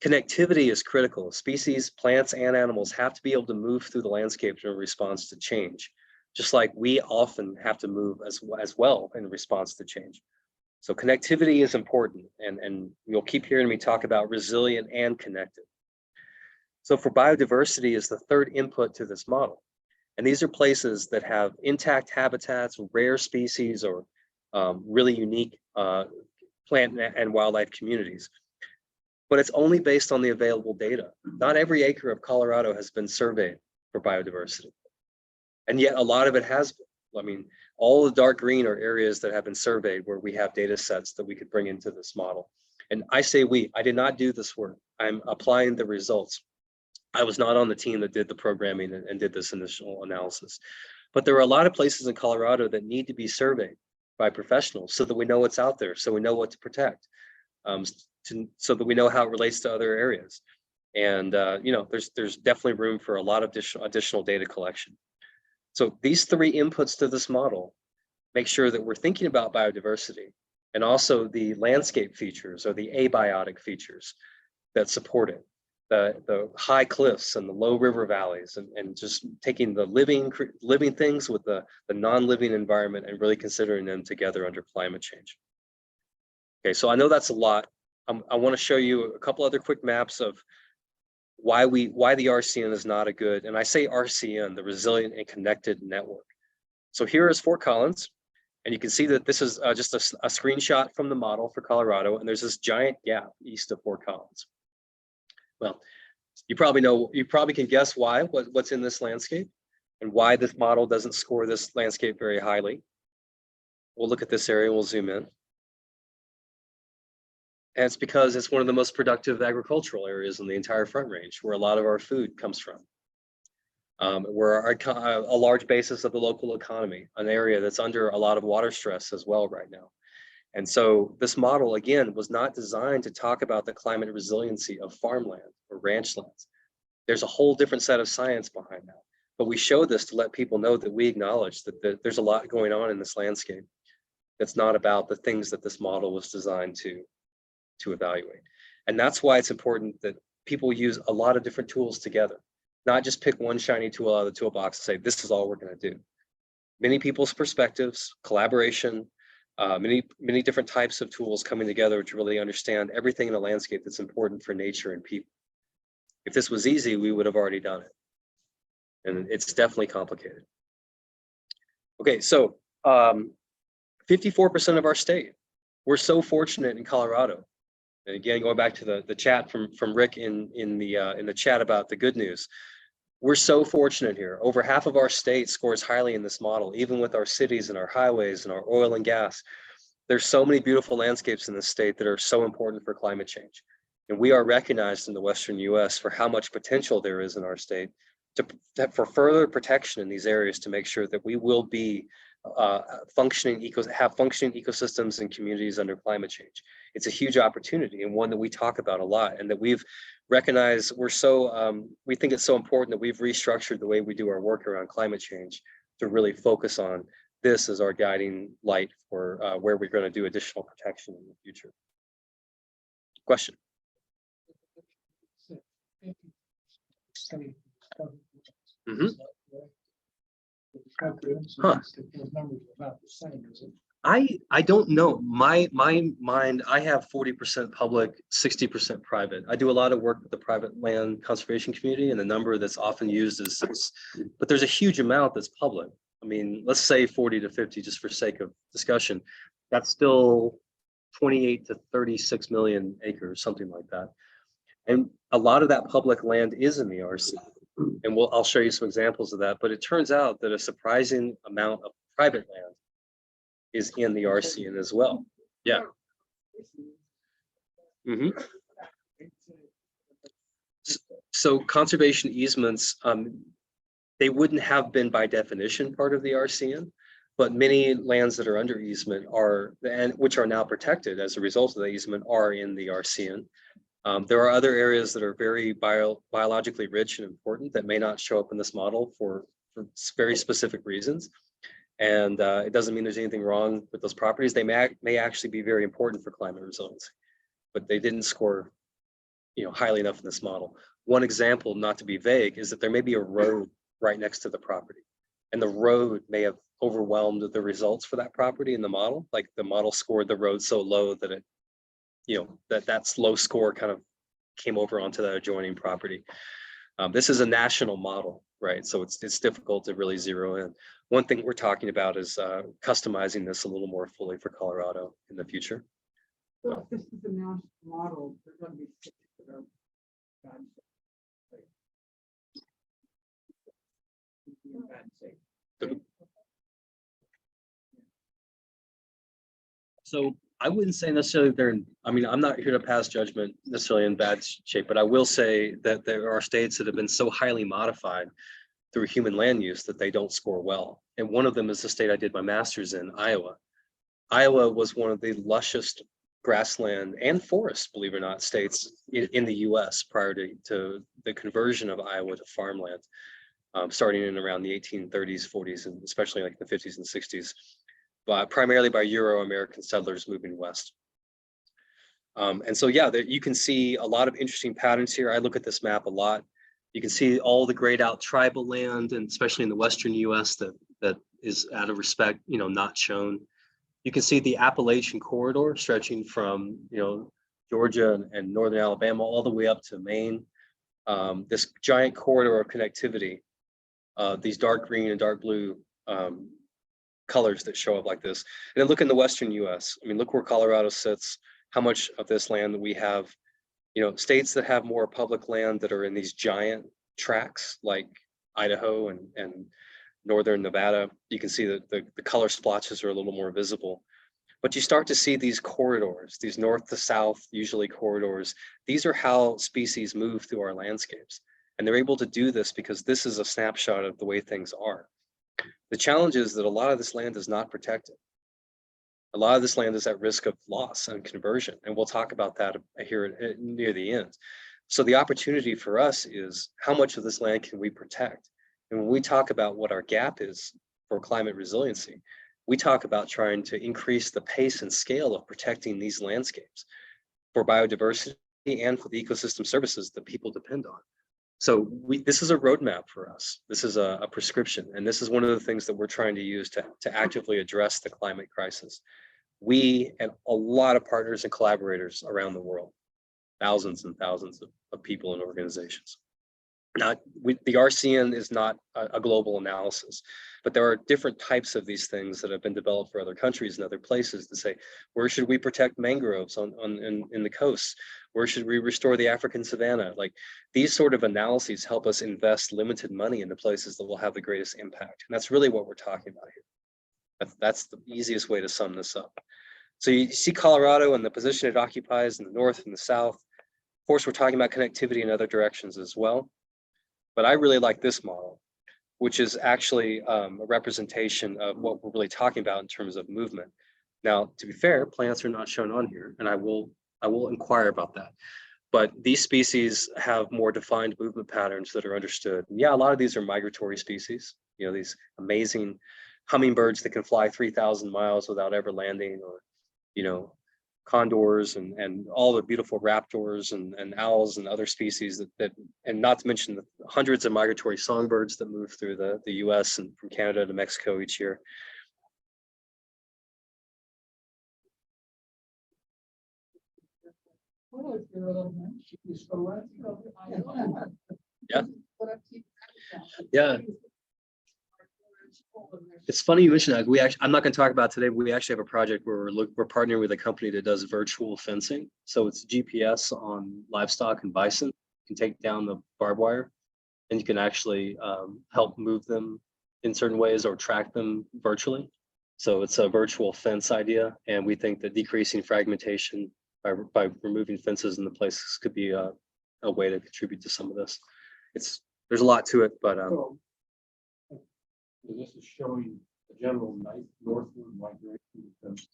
[SPEAKER 1] connectivity is critical. Species, plants, and animals have to be able to move through the landscape in response to change, just like we often have to move as well in response to change. So connectivity is important, and you'll keep hearing me talk about resilient and connected. So for biodiversity is the third input to this model. And these are places that have intact habitats, rare species, or really unique plant and wildlife communities. But it's only based on the available data. Not every acre of Colorado has been surveyed for biodiversity. And yet a lot of it has been. I mean, all the dark green are areas that have been surveyed where we have data sets that we could bring into this model. And I say I did not do this work. I'm applying the results. I was not on the team that did the programming and did this initial analysis. But there are a lot of places in Colorado that need to be surveyed by professionals so that we know what's out there, so we know what to protect, so that we know how it relates to other areas. And there's definitely room for a lot of additional data collection. So these three inputs to this model make sure that we're thinking about biodiversity and also the landscape features or the abiotic features that support it. The high cliffs and the low river valleys, and just taking the living things with the non-living environment and really considering them together under climate change. Okay, so I know that's a lot. I want to show you a couple other quick maps of why the RCN is not a good, and I say RCN, the resilient and connected network. So here is Fort Collins, and you can see that this is just a screenshot from the model for Colorado, and there's this giant gap east of Fort Collins. Well, you probably can guess what's in this landscape and why this model doesn't score this landscape very highly. We'll look at this area, we'll zoom in. And it's because it's one of the most productive agricultural areas in the entire Front Range, where a lot of our food comes from. We're a large basis of the local economy, an area that's under a lot of water stress as well right now. And so this model, again, was not designed to talk about the climate resiliency of farmland or ranch lands. There's a whole different set of science behind that. But we show this to let people know that we acknowledge that there's a lot going on in this landscape that's not about the things that this model was designed to evaluate. And that's why it's important that people use a lot of different tools together, not just pick one shiny tool out of the toolbox and say, this is all we're going to do. Many people's perspectives, collaboration, many different types of tools coming together to really understand everything in a landscape that's important for nature and people. If this was easy, we would have already done it. And it's definitely complicated. Okay, so 54% of our state. We're so fortunate in Colorado. And again, going back to the chat from Rick in the chat about the good news. We're so fortunate here. Over half of our state scores highly in this model, even with our cities and our highways and our oil and gas. There's so many beautiful landscapes in this state that are so important for climate change. And we are recognized in the Western US for how much potential there is in our state for further protection in these areas to make sure that we will be have functioning ecosystems and communities under climate change. It's a huge opportunity and one that we talk about a lot, and that we've recognized we think it's so important that we've restructured the way we do our work around climate change to really focus on this as our guiding light for where we're going to do additional protection in the future. Question? Mm-hmm. Huh.
[SPEAKER 2] Those numbers are about the same, is it?
[SPEAKER 1] I don't know. My mind, I have 40% public, 60% private. I do a lot of work with the private land conservation community, and the number that's often used is 6, but there's a huge amount that's public. I mean, let's say 40 to 50, just for sake of discussion. That's still 28 to 36 million acres, something like that. And a lot of that public land is in the RC. And I'll show you some examples of that, but it turns out that a surprising amount of private land is in the RCN as well. Yeah. Mm-hmm. So conservation easements, they wouldn't have been by definition part of the RCN, but many lands that are under easement which are now protected as a result of the easement, are in the RCN. There are other areas that are very biologically rich and important that may not show up in this model for very specific reasons. And it doesn't mean there's anything wrong with those properties. They may actually be very important for climate resiliency, but they didn't score, highly enough in this model. One example, not to be vague, is that there may be a road right next to the property, and the road may have overwhelmed the results for that property in the model. Like the model scored the road so low that it, that low score kind of came over onto the adjoining property. This is a national model, right? So it's difficult to really zero in. One thing we're talking about is customizing this a little more fully for Colorado in the future.
[SPEAKER 3] So if this is a national model, there's going to be states that are bad.
[SPEAKER 1] So I wouldn't say necessarily I'm not here to pass judgment necessarily in bad shape, but I will say that there are states that have been so highly modified through human land use that they don't score well. And one of them is the state I did my master's in, Iowa. Iowa was one of the lushest grassland and forest, believe it or not, states in the US prior to the conversion of Iowa to farmland, starting in around the 1830s, 40s, and especially like the 50s and 60s, but primarily by Euro-American settlers moving west. And so, yeah, you can see a lot of interesting patterns here. I look at this map a lot. You can see all the grayed out tribal land, and especially in the western US that is out of respect, not shown. You can see the Appalachian corridor stretching from, Georgia and northern Alabama all the way up to Maine. This giant corridor of connectivity, these dark green and dark blue colors that show up like this. And then look in the western US. I mean, look where Colorado sits, how much of this land that we have, states that have more public land that are in these giant tracts like Idaho and northern Nevada. You can see that the color splotches are a little more visible. But you start to see these corridors, these north to south, usually corridors. These are how species move through our landscapes. And they're able to do this because this is a snapshot of the way things are. The challenge is that a lot of this land is not protected. A lot of this land is at risk of loss and conversion. And we'll talk about that here near the end. So the opportunity for us is how much of this land can we protect? And when we talk about what our gap is for climate resiliency, we talk about trying to increase the pace and scale of protecting these landscapes for biodiversity and for the ecosystem services that people depend on. So this is a roadmap for us. This is a prescription. And this is one of the things that we're trying to use to actively address the climate crisis. We and a lot of partners and collaborators around the world, thousands and thousands of people and organizations. Now, the RCN is not a global analysis, but there are different types of these things that have been developed for other countries and other places to say, where should we protect mangroves in the coasts? Where should we restore the African savanna? Like these sort of analyses help us invest limited money in the places that will have the greatest impact. And that's really what we're talking about here. That's the easiest way to sum this up. So you see Colorado and the position it occupies in the north and the south. Of course, we're talking about connectivity in other directions as well. But I really like this model, which is actually a representation of what we're really talking about in terms of movement. Now, to be fair, plants are not shown on here, and I will inquire about that. But these species have more defined movement patterns that are understood. And yeah, a lot of these are migratory species, these amazing hummingbirds that can fly 3,000 miles without ever landing, or, condors and all the beautiful raptors and owls and other species that and not to mention the hundreds of migratory songbirds that move through the US and from Canada to Mexico each year. Yeah. Yeah. It's funny you mentioned that. I'm not going to talk about it today, but we actually have a project where we're partnering with a company that does virtual fencing. So it's GPS on livestock and bison. You can take down the barbed wire, and you can actually help move them in certain ways or track them virtually. So it's a virtual fence idea, and we think that decreasing fragmentation by removing fences in the places could be a way to contribute to some of this. There's a lot to it, but
[SPEAKER 2] this is showing the general northward migration because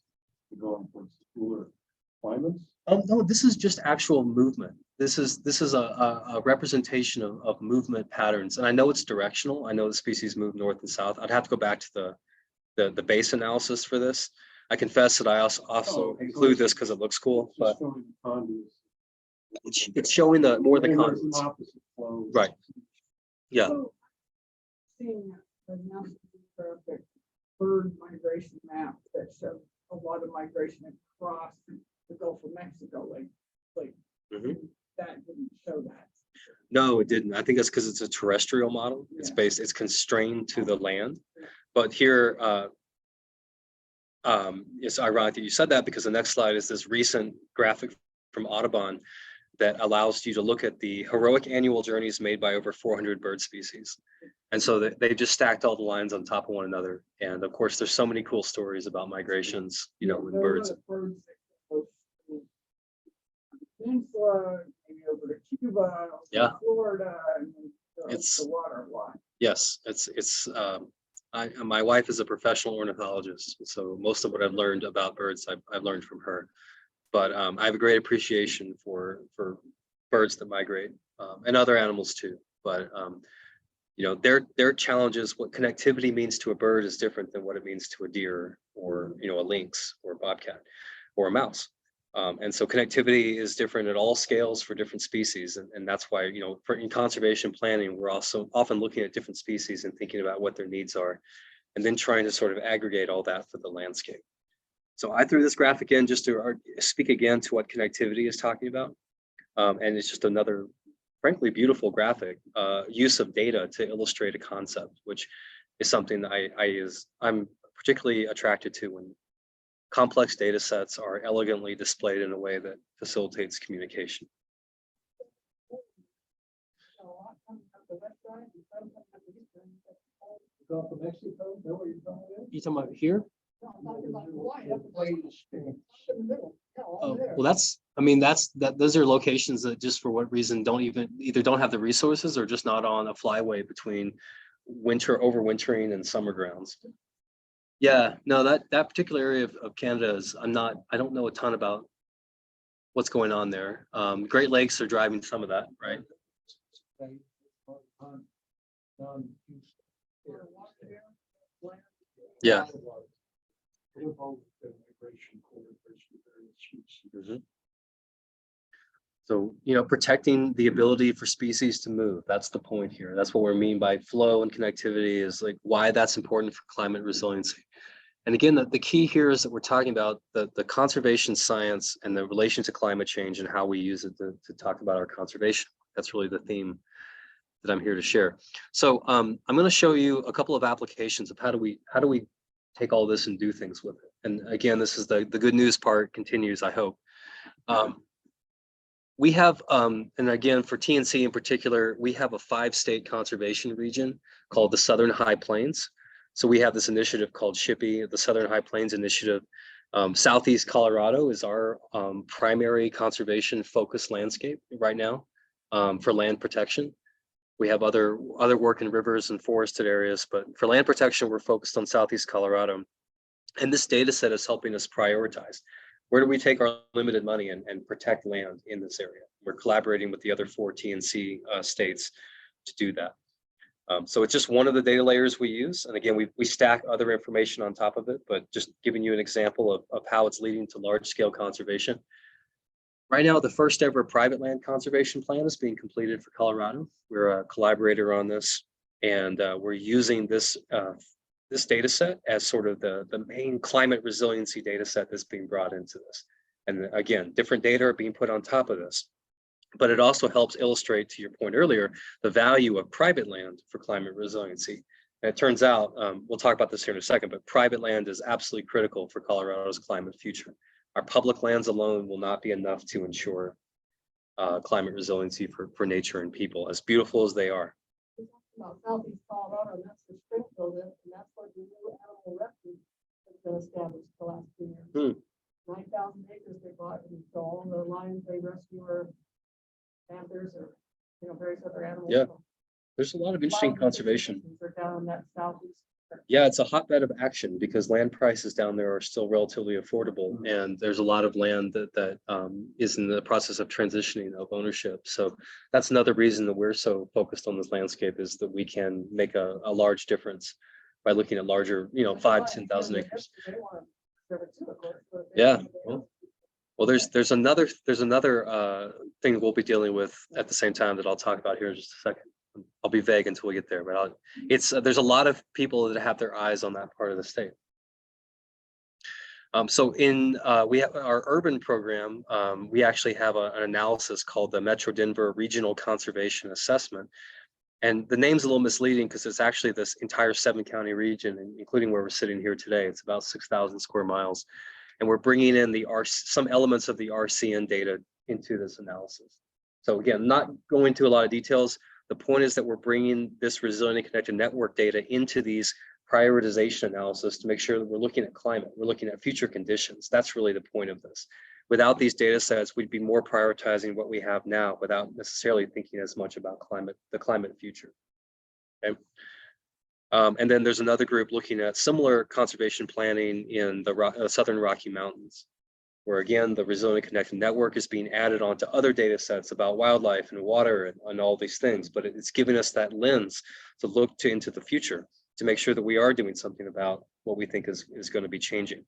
[SPEAKER 2] we're going towards cooler climates.
[SPEAKER 1] No, this is just actual movement. This is a representation of movement patterns. And I know it's directional. I know the species move north and south. I'd have to go back to the base analysis for this. I confess that I also include this because it looks cool, but it's showing more the constants. Right. Yeah.
[SPEAKER 3] So, seeing the National Geographic bird migration map that showed a lot of migration across the Gulf of Mexico, like
[SPEAKER 1] Mhm.
[SPEAKER 3] that didn't show that.
[SPEAKER 1] No, it didn't. I think that's because it's a terrestrial model. It's
[SPEAKER 3] Yeah.
[SPEAKER 1] it's constrained to the land. But here, it's ironic that you said that because the next slide is this recent graphic from Audubon that allows you to look at the heroic annual journeys made by over 400 bird species. And so they just stacked all the lines on top of one another. And of course, there's so many cool stories about migrations, you know, with
[SPEAKER 3] There were
[SPEAKER 1] birds.
[SPEAKER 3] the birds that go to the peninsula, maybe over to Cuba, over to
[SPEAKER 1] Yeah.
[SPEAKER 3] Florida, and then
[SPEAKER 1] It's-
[SPEAKER 3] the water a lot.
[SPEAKER 1] Yes, my wife is a professional ornithologist. So most of what I've learned about birds, I've learned from her. But I have a great appreciation for birds that migrate and other animals too. But you know, their challenges, what connectivity means to a bird is different than what it means to a deer or, you know, a lynx or a bobcat or a mouse. And so connectivity is different at all scales for different species. And that's why, you know, in conservation planning, we're also often looking at different species and thinking about what their needs are, and then trying to sort of aggregate all that for the landscape. So I threw this graphic in just to speak again to what connectivity is talking about. And it's just another, frankly, beautiful graphic use of data to illustrate a concept, which is something that I'm particularly attracted to when complex data sets are elegantly displayed in a way that facilitates communication.
[SPEAKER 2] Gulf of Mexico, is that what you're talking about?
[SPEAKER 5] You talking about here? Oh, well, those are locations that just for what reason either don't have the resources or just not on a flyway between overwintering and summer grounds. Yeah, no, that particular area of Canada is, I don't know a ton about what's going on there. Great Lakes are driving some of that, right? Yeah. Mhm. So, you know, protecting the ability for species to move, that's the point here. That's what we mean by flow and connectivity, is like why that's important for climate resiliency. And again, the key here is that we're talking about the conservation science and the relation to climate change and how we use it to talk about our conservation. That's really the theme that I'm here to share. So I'm going to show you a couple of applications of how do we take all this and do things with it. And again, this is the good news part continues, I hope. We have, and again, for TNC in particular, we have a 5-state conservation region called the Southern High Plains. So we have this initiative called SHPE, the Southern High Plains Initiative. Southeast Colorado is our primary conservation focused landscape right now for land protection. We have other work in rivers and forested areas, but for land protection, we're focused on Southeast Colorado. And this data set is helping us prioritize. Where do we take our limited money and protect land in this area? We're collaborating with the other 4 TNC states to do that. So it's just one of the data layers we use. And again, we stack other information on top of it, but just giving you an example of how it's leading to large scale conservation. Right now, the first ever private land conservation plan is being completed for Colorado. We're a collaborator on this, and we're using this this data set as sort of the main climate resiliency data set that's being brought into this. And again, different data are being put on top of this, but it also helps illustrate, to your point earlier, the value of private land for climate resiliency. And it turns out, we'll talk about this here in a second, but private land is absolutely critical for Colorado's climate future. Our public lands alone will not be enough to ensure climate resiliency for nature and people, as beautiful as they are.
[SPEAKER 7] About Southeast Colorado, and that's the Springfield, and that's where the new animal refuge has been established the last 2 years. 9,000 acres they bought, and so all the lions they rescue are panthers or, you know, various other animals.
[SPEAKER 1] Yeah. There's a lot of interesting conservation.
[SPEAKER 7] They're down in that southeast
[SPEAKER 5] Yeah, it's a hotbed of action because land prices down there are still relatively affordable, and there's a lot of land that is in the process of transitioning of ownership. So that's another reason that we're so focused on this landscape, is that we can make a large difference by looking at larger, 5,000-10,000 acres.
[SPEAKER 7] They want to serve it too, of course, but they-
[SPEAKER 5] Yeah. Well, there's another thing we'll be dealing with at the same time that I'll talk about here in just a second. I'll be vague until we get there, but there's a lot of people that have their eyes on that part of the state. So we have our urban program. We actually have an analysis called the Metro Denver Regional Conservation Assessment, and the name's a little misleading because it's actually this entire 7-county region, including where we're sitting here today. It's about 6,000 square miles, and we're bringing in some elements of the RCN data into this analysis. So again, not going into a lot of details. The point is that we're bringing this resilient and connected network data into these prioritization analysis to make sure that we're looking at climate, we're looking at future conditions. That's really the point of this. Without these data sets, we'd be more prioritizing what we have now without necessarily thinking as much about the climate future. Okay. And then there's another group looking at similar conservation planning in the Southern Rocky Mountains, where again, the resilient connected network is being added onto other data sets about wildlife and water and all these things, but it's giving us that lens to look into the future to make sure that we are doing something about what we think is going to be changing.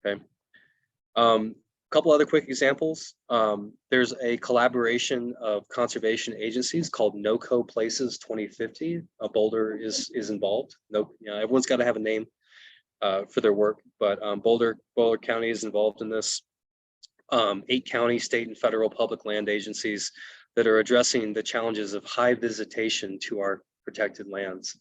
[SPEAKER 5] Okay. Couple other quick examples. There's a collaboration of conservation agencies called NOCO Places 2050. Boulder is involved. Everyone's got to have a name for their work, but Boulder County is involved in this. 8 county, state, and federal public land agencies that are addressing the challenges of high visitation to our protected lands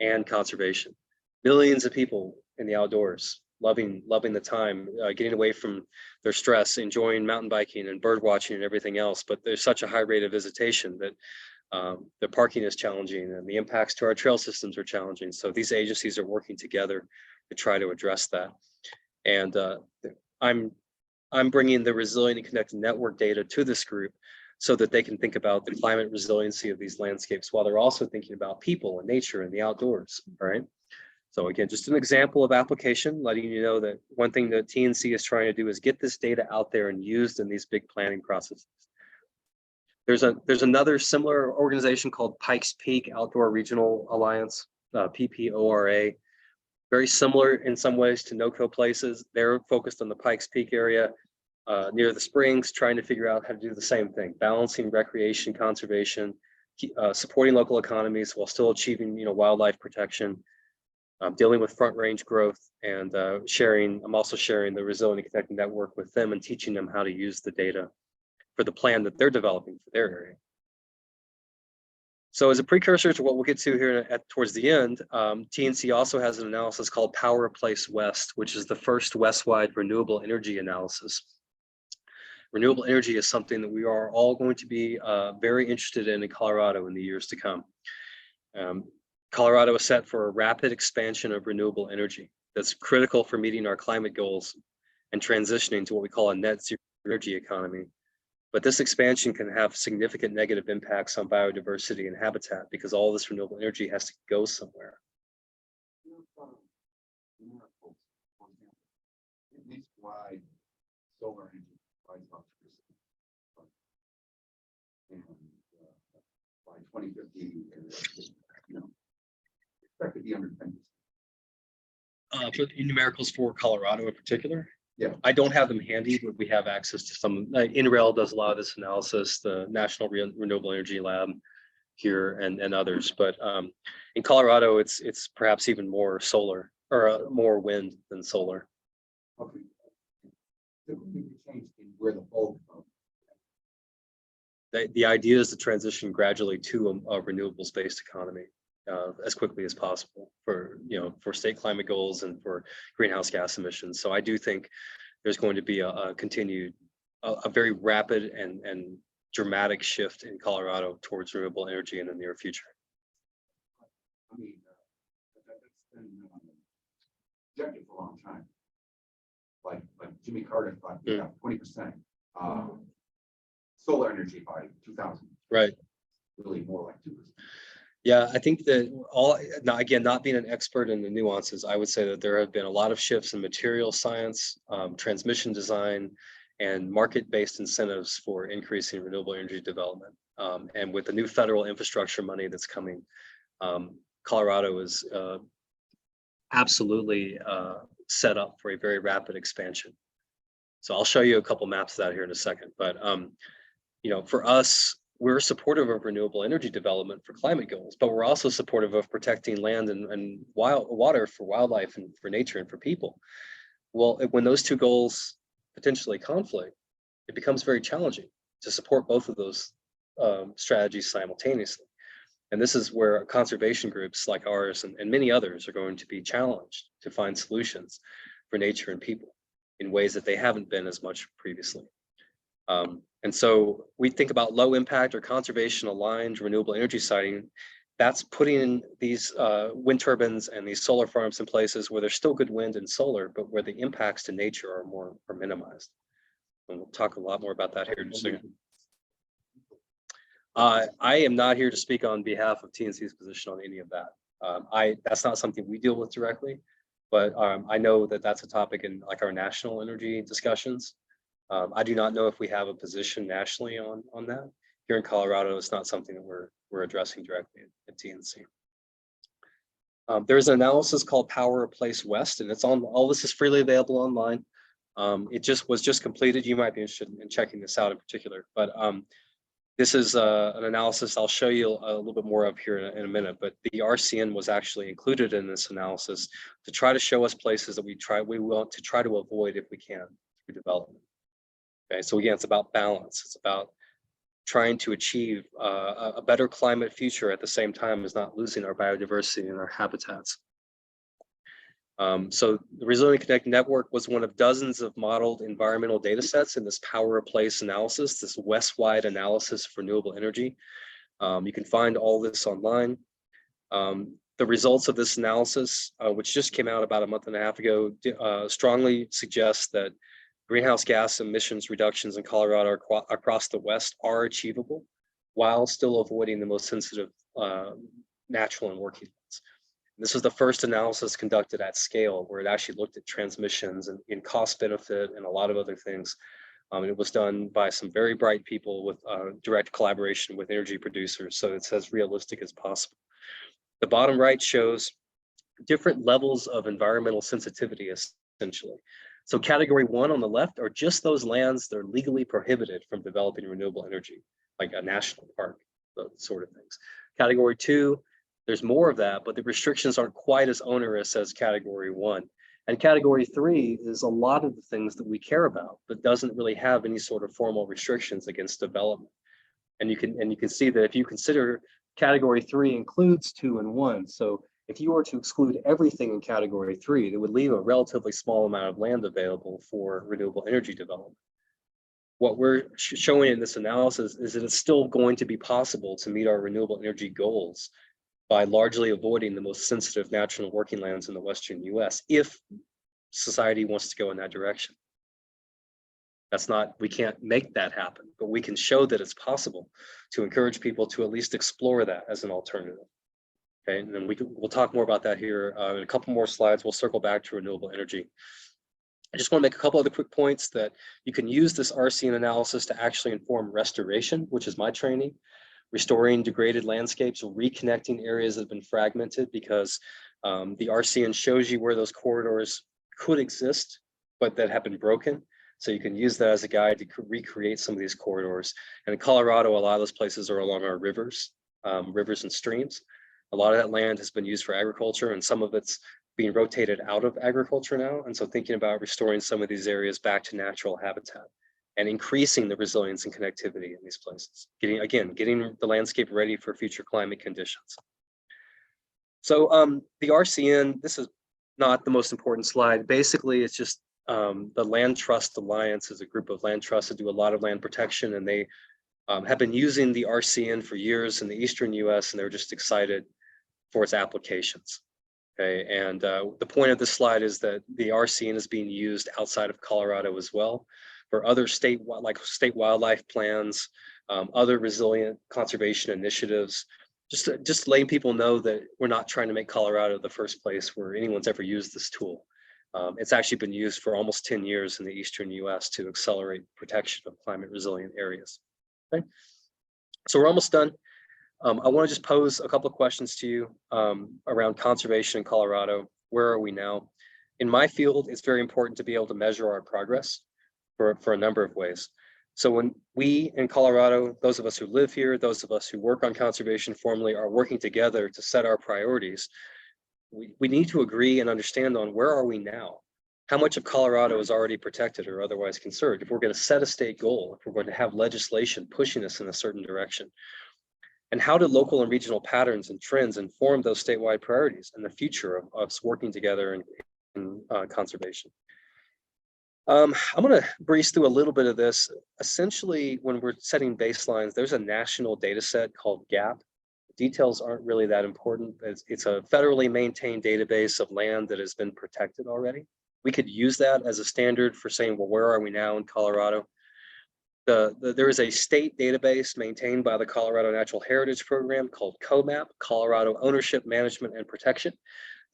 [SPEAKER 5] and conservation. Millions of people in the outdoors, loving the time, getting away from their stress, enjoying mountain biking and bird watching and everything else. But there's such a high rate of visitation that the parking is challenging and the impacts to our trail systems are challenging. So these agencies are working together to try to address that. And I'm bringing the resilient and connected network data to this group so that they can think about the climate resiliency of these landscapes while they're also thinking about people and nature and the outdoors. All right. So again, just an example of application, letting you know that one thing that TNC is trying to do is get this data out there and used in these big planning processes. There's another similar organization called Pikes Peak Outdoor Regional Alliance, PPORA. Very similar in some ways to NOCO Places. They're focused on the Pikes Peak area near the springs, trying to figure out how to do the same thing, balancing recreation, conservation, supporting local economies while still achieving wildlife protection. Dealing with front range growth and I'm also sharing the resilient and connected network with them and teaching them how to use the data for the plan that they're developing for their area. So as a precursor to what we'll get to here towards the end, TNC also has an analysis called Power Place West, which is the first West-wide renewable energy analysis. Renewable energy is something that we are all going to be very interested in Colorado in the years to come. Colorado is set for a rapid expansion of renewable energy that's critical for meeting our climate goals and transitioning to what we call a net zero energy economy. But this expansion can have significant negative impacts on biodiversity and habitat because all this renewable energy has to go somewhere.
[SPEAKER 6] Nationwide solar energy provides about 2%. And by 2050, expect to be under 10%.
[SPEAKER 5] For the numericals for Colorado in particular?
[SPEAKER 6] Yeah.
[SPEAKER 5] I don't have them handy, but we have access to some. INRAIL does a lot of this analysis, the National Renewable Energy Lab here and others. But in Colorado, it's perhaps even more solar or more wind than solar.
[SPEAKER 6] Okay. There will be a change in where the bulk comes.
[SPEAKER 5] The idea is to transition gradually to a renewables-based economy as quickly as possible for state climate goals and for greenhouse gas emissions. So I do think there's going to be a continued, a very rapid and dramatic shift in Colorado towards renewable energy in the near future.
[SPEAKER 6] I mean, that's been projected for a long time. Like Jimmy Carter thought we have 20% solar energy by 2000.
[SPEAKER 5] Right.
[SPEAKER 6] Really more like 2%.
[SPEAKER 5] Yeah, I think that all, now again, not being an expert in the nuances, I would say that there have been a lot of shifts in material science, transmission design, and market-based incentives for increasing renewable energy development. And with the new federal infrastructure money that's coming, Colorado is absolutely set up for a very rapid expansion. So I'll show you a couple maps of that here in a second. But you know, for us, we're supportive of renewable energy development for climate goals, but we're also supportive of protecting land and water for wildlife and for nature and for people. Well, when those two goals potentially conflict, it becomes very challenging to support both of those strategies simultaneously. And this is where conservation groups like ours and many others are going to be challenged to find solutions for nature and people in ways that they haven't been as much previously. And so we think about low impact or conservation aligned renewable energy siting. That's putting in these wind turbines and these solar farms in places where there's still good wind and solar, but where the impacts to nature are minimized. And we'll talk a lot more about that here in a second. I am not here to speak on behalf of TNC's position on any of that. That's not something we deal with directly, but I know that that's a topic in like our national energy discussions. I do not know if we have a position nationally on that. Here in Colorado, it's not something that we're addressing directly at TNC. There's an analysis called Power Replace West, and it's on, all this is freely available online. It was just completed. You might be interested in checking this out in particular, but this is an analysis I'll show you a little bit more of here in a minute, but the RCN was actually included in this analysis to try to show us places that we want to try to avoid if we can through development. Okay, so again, it's about balance. It's about trying to achieve a better climate future at the same time as not losing our biodiversity and our habitats. So the Resilient Connect Network was one of dozens of modeled environmental data sets in this Power Replace analysis, this West-wide analysis for renewable energy. You can find all this online. The results of this analysis, which just came out about a month and a half ago, strongly suggest that greenhouse gas emissions reductions in Colorado across the West are achievable while still avoiding the most sensitive natural and working lands. This was the first analysis conducted at scale where it actually looked at transmissions and cost benefit and a lot of other things. It was done by some very bright people with direct collaboration with energy producers, so it's as realistic as possible. The bottom right shows different levels of environmental sensitivity, essentially. So category 1 on the left are just those lands that are legally prohibited from developing renewable energy, like a national park, those sort of things. Category 2, there's more of that, but the restrictions aren't quite as onerous as category 1. And category 3 is a lot of the things that we care about, but doesn't really have any sort of formal restrictions against development. And you can see that if you consider category 3 includes 2 and 1. So if you were to exclude everything in category 3, it would leave a relatively small amount of land available for renewable energy development. What we're showing in this analysis is that it's still going to be possible to meet our renewable energy goals by largely avoiding the most sensitive natural working lands in the Western US if society wants to go in that direction. That's not, we can't make that happen, but we can show that it's possible to encourage people to at least explore that as an alternative. Okay, and then we'll talk more about that here in a couple more slides. We'll circle back to renewable energy. I just want to make a couple other quick points that you can use this RCN analysis to actually inform restoration, which is my training, restoring degraded landscapes, reconnecting areas that have been fragmented, because the RCN shows you where those corridors could exist, but that have been broken. So you can use that as a guide to recreate some of these corridors. And in Colorado, a lot of those places are along our rivers, rivers and streams. A lot of that land has been used for agriculture, and some of it's being rotated out of agriculture now. And so thinking about restoring some of these areas back to natural habitat and increasing the resilience and connectivity in these places. Getting the landscape ready for future climate conditions. So the RCN, this is not the most important slide. Basically, it's just the Land Trust Alliance is a group of land trusts that do a lot of land protection, and they have been using the RCN for years in the Eastern US, and they're just excited for its applications. Okay, and the point of this slide is that the RCN is being used outside of Colorado as well for other state wildlife plans, other resilient conservation initiatives, just letting people know that we're not trying to make Colorado the first place where anyone's ever used this tool. It's actually been used for almost 10 years in the eastern US to accelerate protection of climate resilient areas. Okay, so we're almost done. I want to just pose a couple of questions to you around conservation in Colorado. Where are we now? In my field, it's very important to be able to measure our progress for a number of ways. So when we in Colorado, those of us who live here, those of us who work on conservation formally, are working together to set our priorities, we need to agree and understand on where are we now? How much of Colorado is already protected or otherwise conserved? If we're going to set a state goal, if we're going to have legislation pushing us in a certain direction, and how do local and regional patterns and trends inform those statewide priorities and the future of us working together in conservation? I'm going to breeze through a little bit of this. Essentially, when we're setting baselines, there's a national data set called GAP. Details aren't really that important. It's a federally maintained database of land that has been protected already. We could use that as a standard for saying, well, where are we now in Colorado? There is a state database maintained by the Colorado Natural Heritage Program called COMAP, Colorado Ownership, Management, and Protection,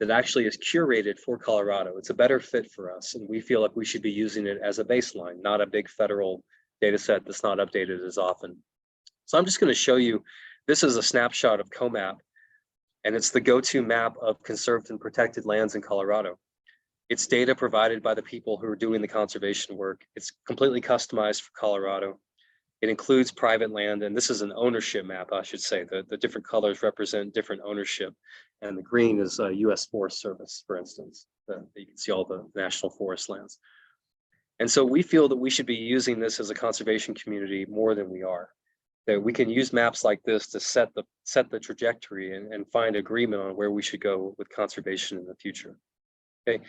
[SPEAKER 5] that actually is curated for Colorado. It's a better fit for us, and we feel like we should be using it as a baseline, not a big federal data set that's not updated as often. So I'm just going to show you, this is a snapshot of COMAP, and it's the go-to map of conserved and protected lands in Colorado. It's data provided by the people who are doing the conservation work. It's completely customized for Colorado. It includes private land, and this is an ownership map, I should say. The different colors represent different ownership, and the green is US Forest Service, for instance. You can see all the national forest lands. And so we feel that we should be using this as a conservation community more than we are. That we can use maps like this to set the trajectory and find agreement on where we should go with conservation in the future. Okay,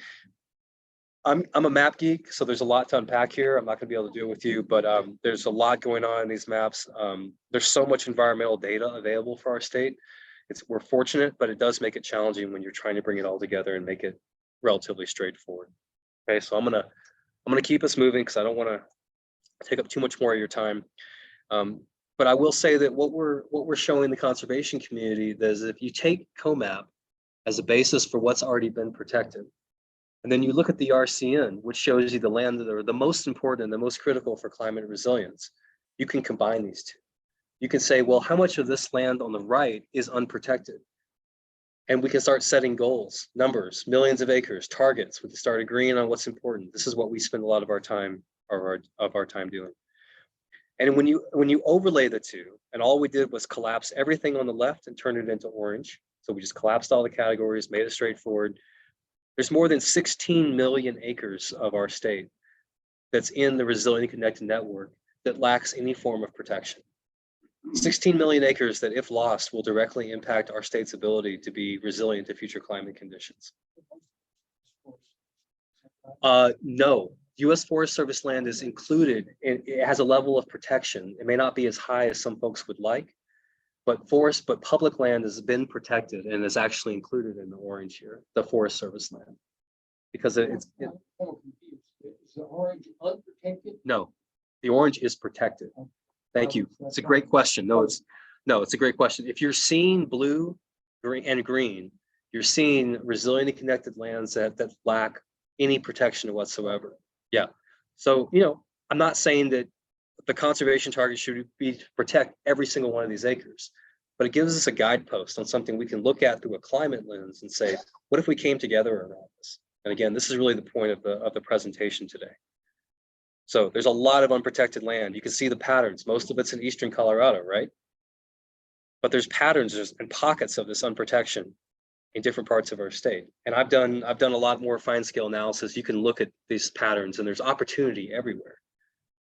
[SPEAKER 5] I'm a map geek, so there's a lot to unpack here. I'm not going to be able to do it with you, but there's a lot going on in these maps. There's so much environmental data available for our state. We're fortunate, but it does make it challenging when you're trying to bring it all together and make it relatively straightforward. Okay, so I'm gonna keep us moving because I don't want to take up too much more of your time. But I will say that what we're showing the conservation community is if you take COMAP as a basis for what's already been protected, and then you look at the RCN, which shows you the land that are the most important and the most critical for climate resilience, you can combine these two. You can say, well, how much of this land on the right is unprotected? And we can start setting goals, numbers, millions of acres, targets. We can start agreeing on what's important. This is what we spend a lot of our time doing. And when you overlay the two, and all we did was collapse everything on the left and turn it into orange. So we just collapsed all the categories, made it straightforward. There's more than 16 million acres of our state that's in the resilient connected network that lacks any form of protection. 16 million acres that, if lost, will directly impact our state's ability to be resilient to future climate conditions. No, US Forest Service land is included. It has a level of protection. It may not be as high as some folks would like, but public land has been protected and is actually included in the orange here, the Forest Service land, because it's.
[SPEAKER 2] Is the orange unprotected?
[SPEAKER 5] No, the orange is protected. Thank you. It's a great question. It's a great question. If you're seeing blue, green, and green, you're seeing resilient and connected lands that lack any protection whatsoever. Yeah. So, I'm not saying that the conservation target should be to protect every single one of these acres, but it gives us a guidepost on something we can look at through a climate lens and say, what if we came together around this? And again, this is really the point of the presentation today. So there's a lot of unprotected land. You can see the patterns. Most of it's in eastern Colorado, right? But there's patterns and pockets of this unprotection in different parts of our state. And I've done a lot more fine scale analysis. You can look at these patterns, and there's opportunity everywhere,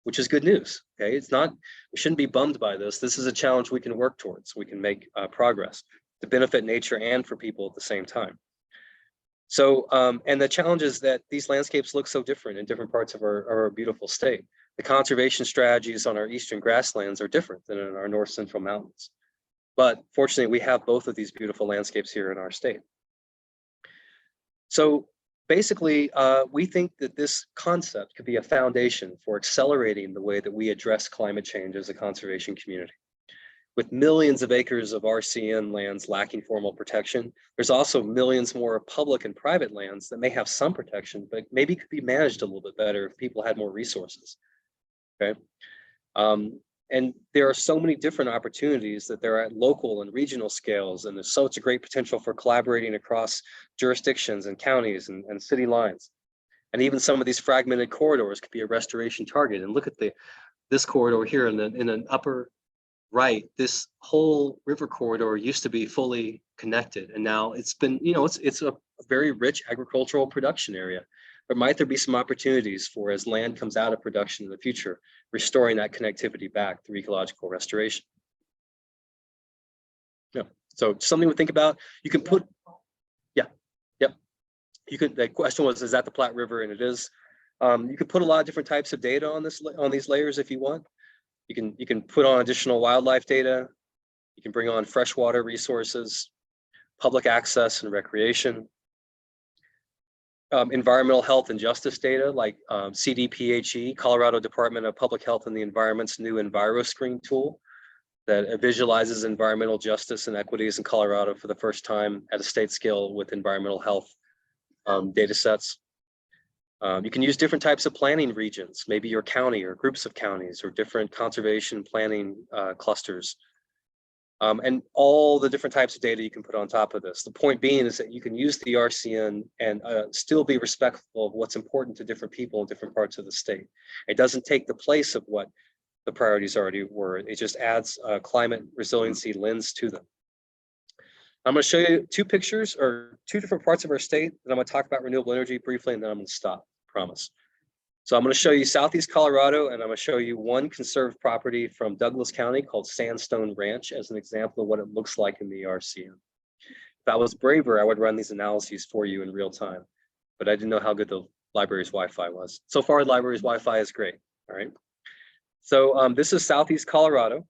[SPEAKER 5] which is good news. Okay, we shouldn't be bummed by this. This is a challenge we can work towards. We can make progress to benefit nature and for people at the same time. So, and the challenge is that these landscapes look so different in different parts of our beautiful state. The conservation strategies on our eastern grasslands are different than in our north central mountains. But fortunately, we have both of these beautiful landscapes here in our state. So basically, we think that this concept could be a foundation for accelerating the way that we address climate change as a conservation community. with millions of acres of RCN lands lacking formal protection, there's also millions more public and private lands that may have some protection, but maybe could be managed a little bit better if people had more resources. Okay. And there are so many different opportunities that they're at local and regional scales, and there's such a great potential for collaborating across jurisdictions and counties and city lines. And even some of these fragmented corridors could be a restoration target. And look at this corridor here in an upper right. This whole river corridor used to be fully connected, and now it's been, it's a very rich agricultural production area. But might there be some opportunities for, as land comes out of production in the future, restoring that connectivity back through ecological restoration? Yeah. So something to think about. You can put, yeah, yep. You could. The question was, is that the Platte River? And it is. You could put a lot of different types of data on these layers if you want. You can put on additional wildlife data. You can bring on freshwater resources, public access and recreation, environmental health and justice data like CDPHE, Colorado Department of Public Health and the Environment's new EnviroScreen tool that visualizes environmental justice and equities in Colorado for the first time at a state scale with environmental health data sets. You can use different types of planning regions, maybe your county or groups of counties or different conservation planning clusters. And all the different types of data you can put on top of this. The point being is that you can use the RCN and still be respectful of what's important to different people in different parts of the state. It doesn't take the place of what the priorities already were. It just adds a climate resiliency lens to them. I'm going to show you two pictures or two different parts of our state, and I'm going to talk about renewable energy briefly, and then I'm going to stop, promise. So I'm going to show you Southeast Colorado, and I'm going to show you one conserved property from Douglas County called Sandstone Ranch as an example of what it looks like in the RCN. If I was braver, I would run these analyses for you in real time, but I didn't know how good the library's Wi-Fi was. So far, the library's Wi-Fi is great, all right? So this is Southeast Colorado.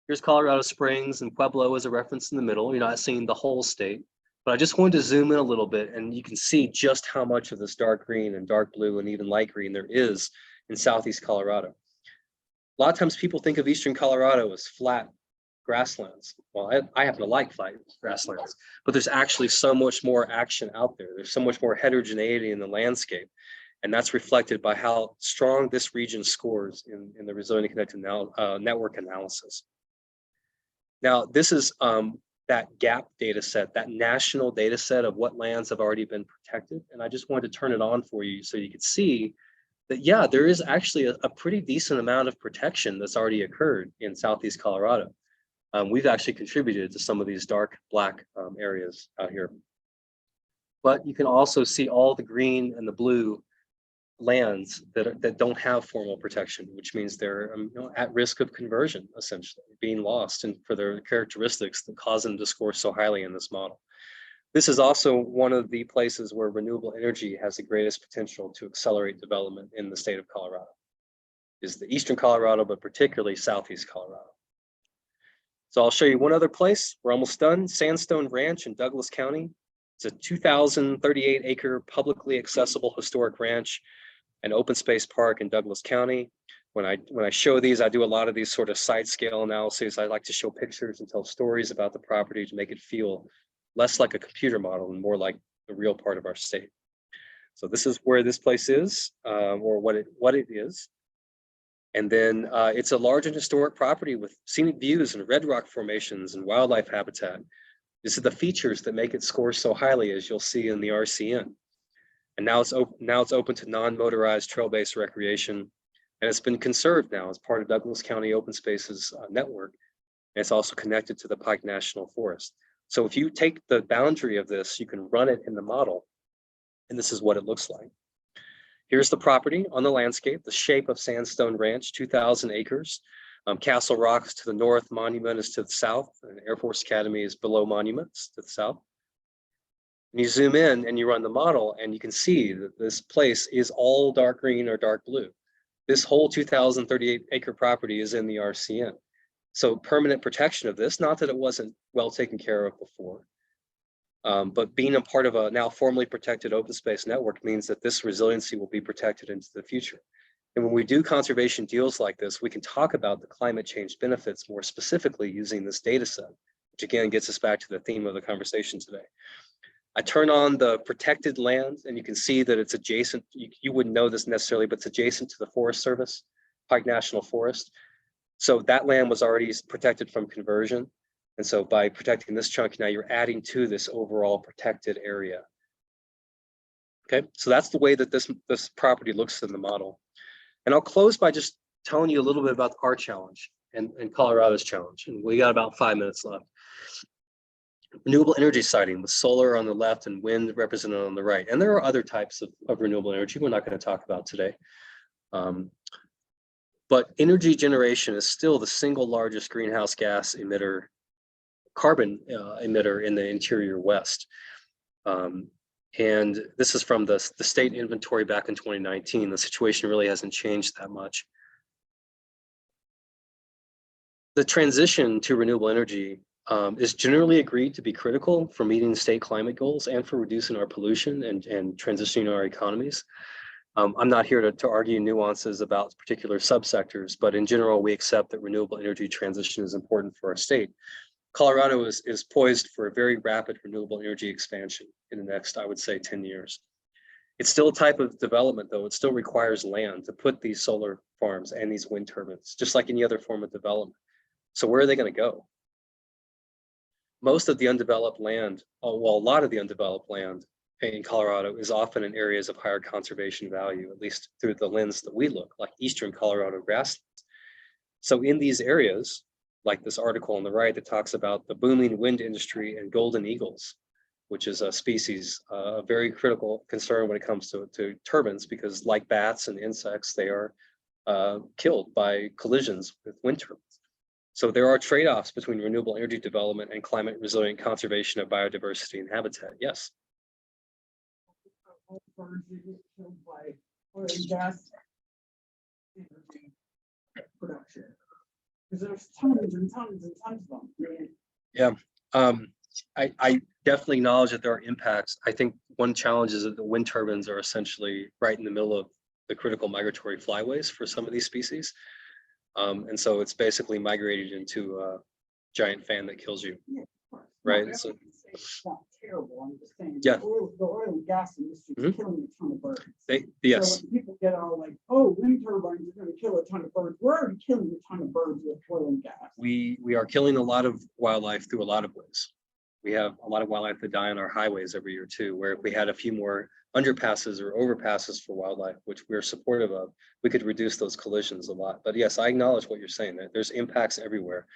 [SPEAKER 5] Here's Colorado Springs, and Pueblo as a reference in the middle. You're not seeing the whole state, but I just wanted to zoom in a little bit, and you can see just how much of this dark green and dark blue and even light green there is in Southeast Colorado. A lot of times people think of Eastern Colorado as flat grasslands. Well, I happen to like flat grasslands, but there's actually so much more action out there. There's so much more heterogeneity in the landscape. And that's reflected by how strong this region scores in the Resilient and Connected Network analysis. Now, this is that GAP data set, that national data set of what lands have already been protected. And I just wanted to turn it on for you so you could see that, yeah, there is actually a pretty decent amount of protection that's already occurred in Southeast Colorado. We've actually contributed to some of these dark black areas out here. But you can also see all the green and the blue lands that don't have formal protection, which means they're at risk of conversion, essentially being lost, and for their characteristics that cause them to score so highly in this model. This is also one of the places where renewable energy has the greatest potential to accelerate development in the state of Colorado, is the Eastern Colorado, but particularly Southeast Colorado. So I'll show you one other place. We're almost done. Sandstone Ranch in Douglas County. It's a 2,038 acre publicly accessible historic ranch and open space park in Douglas County. When I show these, I do a lot of these sort of site scale analyses. I like to show pictures and tell stories about the property to make it feel less like a computer model and more like the real part of our state. So this is where this place is, or what it is. And then it's a large and historic property with scenic views and red rock formations and wildlife habitat. These are the features that make it score so highly, as you'll see in the RCN. And now it's open to non-motorized trail-based recreation, and it's been conserved now as part of Douglas County Open Spaces network. And it's also connected to the Pike National Forest. So if you take the boundary of this, you can run it in the model, and this is what it looks like. Here's the property on the landscape, the shape of Sandstone Ranch, 2,000 acres. Castle Rock's to the north, Monument is to the south, and Air Force Academy is below Monuments to the south. And you zoom in and you run the model, and you can see that this place is all dark green or dark blue. This whole 2,038 acre property is in the RCN. So permanent protection of this, not that it wasn't well taken care of before, but being a part of a now formally protected open space network means that this resiliency will be protected into the future. And when we do conservation deals like this, we can talk about the climate change benefits more specifically using this data set, which again gets us back to the theme of the conversation today. I turn on the protected land and you can see that it's adjacent. You wouldn't know this necessarily, but it's adjacent to the Forest Service, Pike National Forest. So that land was already protected from conversion. And so by protecting this chunk, now you're adding to this overall protected area. Okay, so that's the way that this property looks in the model. And I'll close by just telling you a little bit about our challenge and Colorado's challenge. And we got about 5 minutes left. Renewable energy siting with solar on the left and wind represented on the right. And there are other types of renewable energy we're not going to talk about today. But energy generation is still the single largest greenhouse gas emitter, carbon emitter in the interior West. And this is from the state inventory back in 2019. The situation really hasn't changed that much. The transition to renewable energy is generally agreed to be critical for meeting state climate goals and for reducing our pollution and transitioning our economies. I'm not here to argue nuances about particular subsectors, but in general, we accept that renewable energy transition is important for our state. Colorado is poised for a very rapid renewable energy expansion in the next, I would say, 10 years. It's still a type of development, though. It still requires land to put these solar farms and these wind turbines, just like any other form of development. So where are they going to go? Most of the undeveloped land, well, a lot of the undeveloped land in Colorado is often in areas of higher conservation value, at least through the lens that we look, like Eastern Colorado grasslands. So in these areas, like this article on the right that talks about the booming wind industry and golden eagles, which is a species, a very critical concern when it comes to turbines, because like bats and insects, they are killed by collisions with wind turbines. So there are trade-offs between renewable energy development and climate resilient conservation of biodiversity and habitat. Yes.
[SPEAKER 3] All birds that get killed by oil and gas energy production. Because there's tons and tons and tons of them.
[SPEAKER 5] Yeah, I definitely acknowledge that there are impacts. I think one challenge is that the wind turbines are essentially right in the middle of the critical migratory flyways for some of these species. And so it's basically migrated into a giant fan that kills you.
[SPEAKER 3] Yeah, of course.
[SPEAKER 5] Right,
[SPEAKER 3] No,
[SPEAKER 5] so-
[SPEAKER 3] it's not terrible. I'm just saying.
[SPEAKER 5] Yeah.
[SPEAKER 3] The oil and gas industry is killing a ton of birds.
[SPEAKER 5] Yes.
[SPEAKER 3] So when people get all like, oh, wind turbines are going to kill a ton of birds. We're already killing a ton of birds with oil and gas.
[SPEAKER 5] We are killing a lot of wildlife through a lot of ways. We have a lot of wildlife that die on our highways every year too, where if we had a few more underpasses or overpasses for wildlife, which we're supportive of, we could reduce those collisions a lot. But yes, I acknowledge what you're saying, that there's impacts everywhere.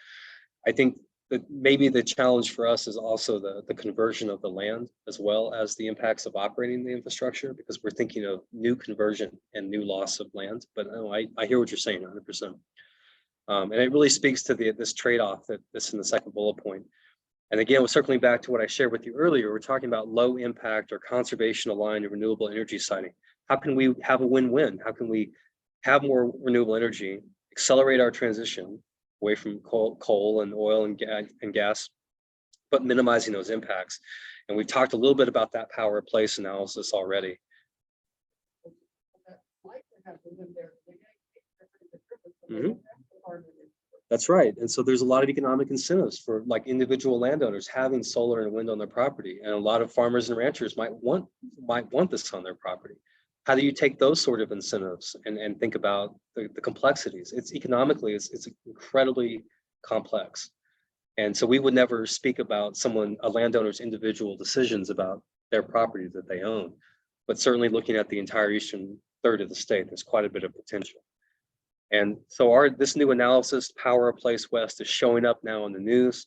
[SPEAKER 5] I think that maybe the challenge for us is also the conversion of the land, as well as the impacts of operating the infrastructure, because we're thinking of new conversion and new loss of land. But no, I hear what you're saying 100%. And it really speaks to this trade-off that's in the second bullet point. And again, we're circling back to what I shared with you earlier. We're talking about low impact or conservation aligned renewable energy siting. How can we have a win-win? How can we have more renewable energy, accelerate our transition away from coal and oil and gas, but minimizing those impacts? And we've talked a little bit about that power of place analysis already. That's right. And so there's a lot of economic incentives for like individual landowners having solar and wind on their property. And a lot of farmers and ranchers might want this on their property. How do you take those sort of incentives and think about the complexities? It's economically, it's incredibly complex. And so we would never speak about a landowner's individual decisions about their property that they own, but certainly looking at the entire eastern third of the state, there's quite a bit of potential. And so this new analysis, Power of Place West, is showing up now in the news,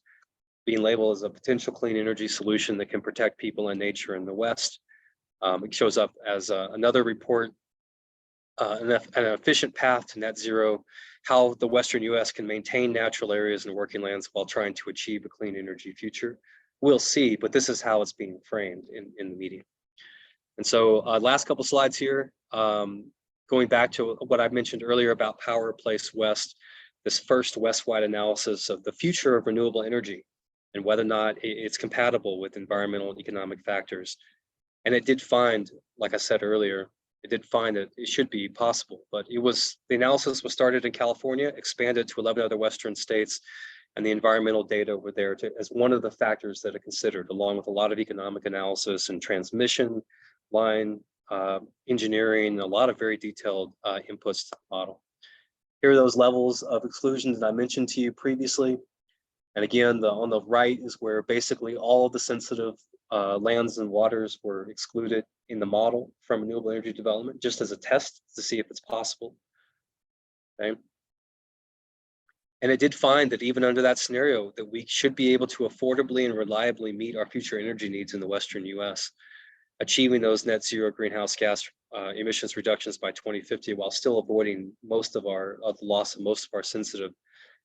[SPEAKER 5] being labeled as a potential clean energy solution that can protect people and nature in the West. It shows up as another report, an efficient path to net zero, how the Western US can maintain natural areas and working lands while trying to achieve a clean energy future. We'll see, but this is how it's being framed in the media. And so last couple slides here, going back to what I mentioned earlier about Power Place West, this first West-wide analysis of the future of renewable energy and whether or not it's compatible with environmental and economic factors. And it did find, like I said earlier, it did find that it should be possible, but the analysis was started in California, expanded to 11 other Western states, and the environmental data were there as one of the factors that are considered, along with a lot of economic analysis and transmission line engineering, a lot of very detailed inputs to the model. Here are those levels of exclusions that I mentioned to you previously. And again, on the right is where basically all of the sensitive lands and waters were excluded in the model from renewable energy development, just as a test to see if it's possible. Okay. And it did find that even under that scenario, that we should be able to affordably and reliably meet our future energy needs in the Western US, achieving those net zero greenhouse gas emissions reductions by 2050, while still avoiding most of the loss of most of our sensitive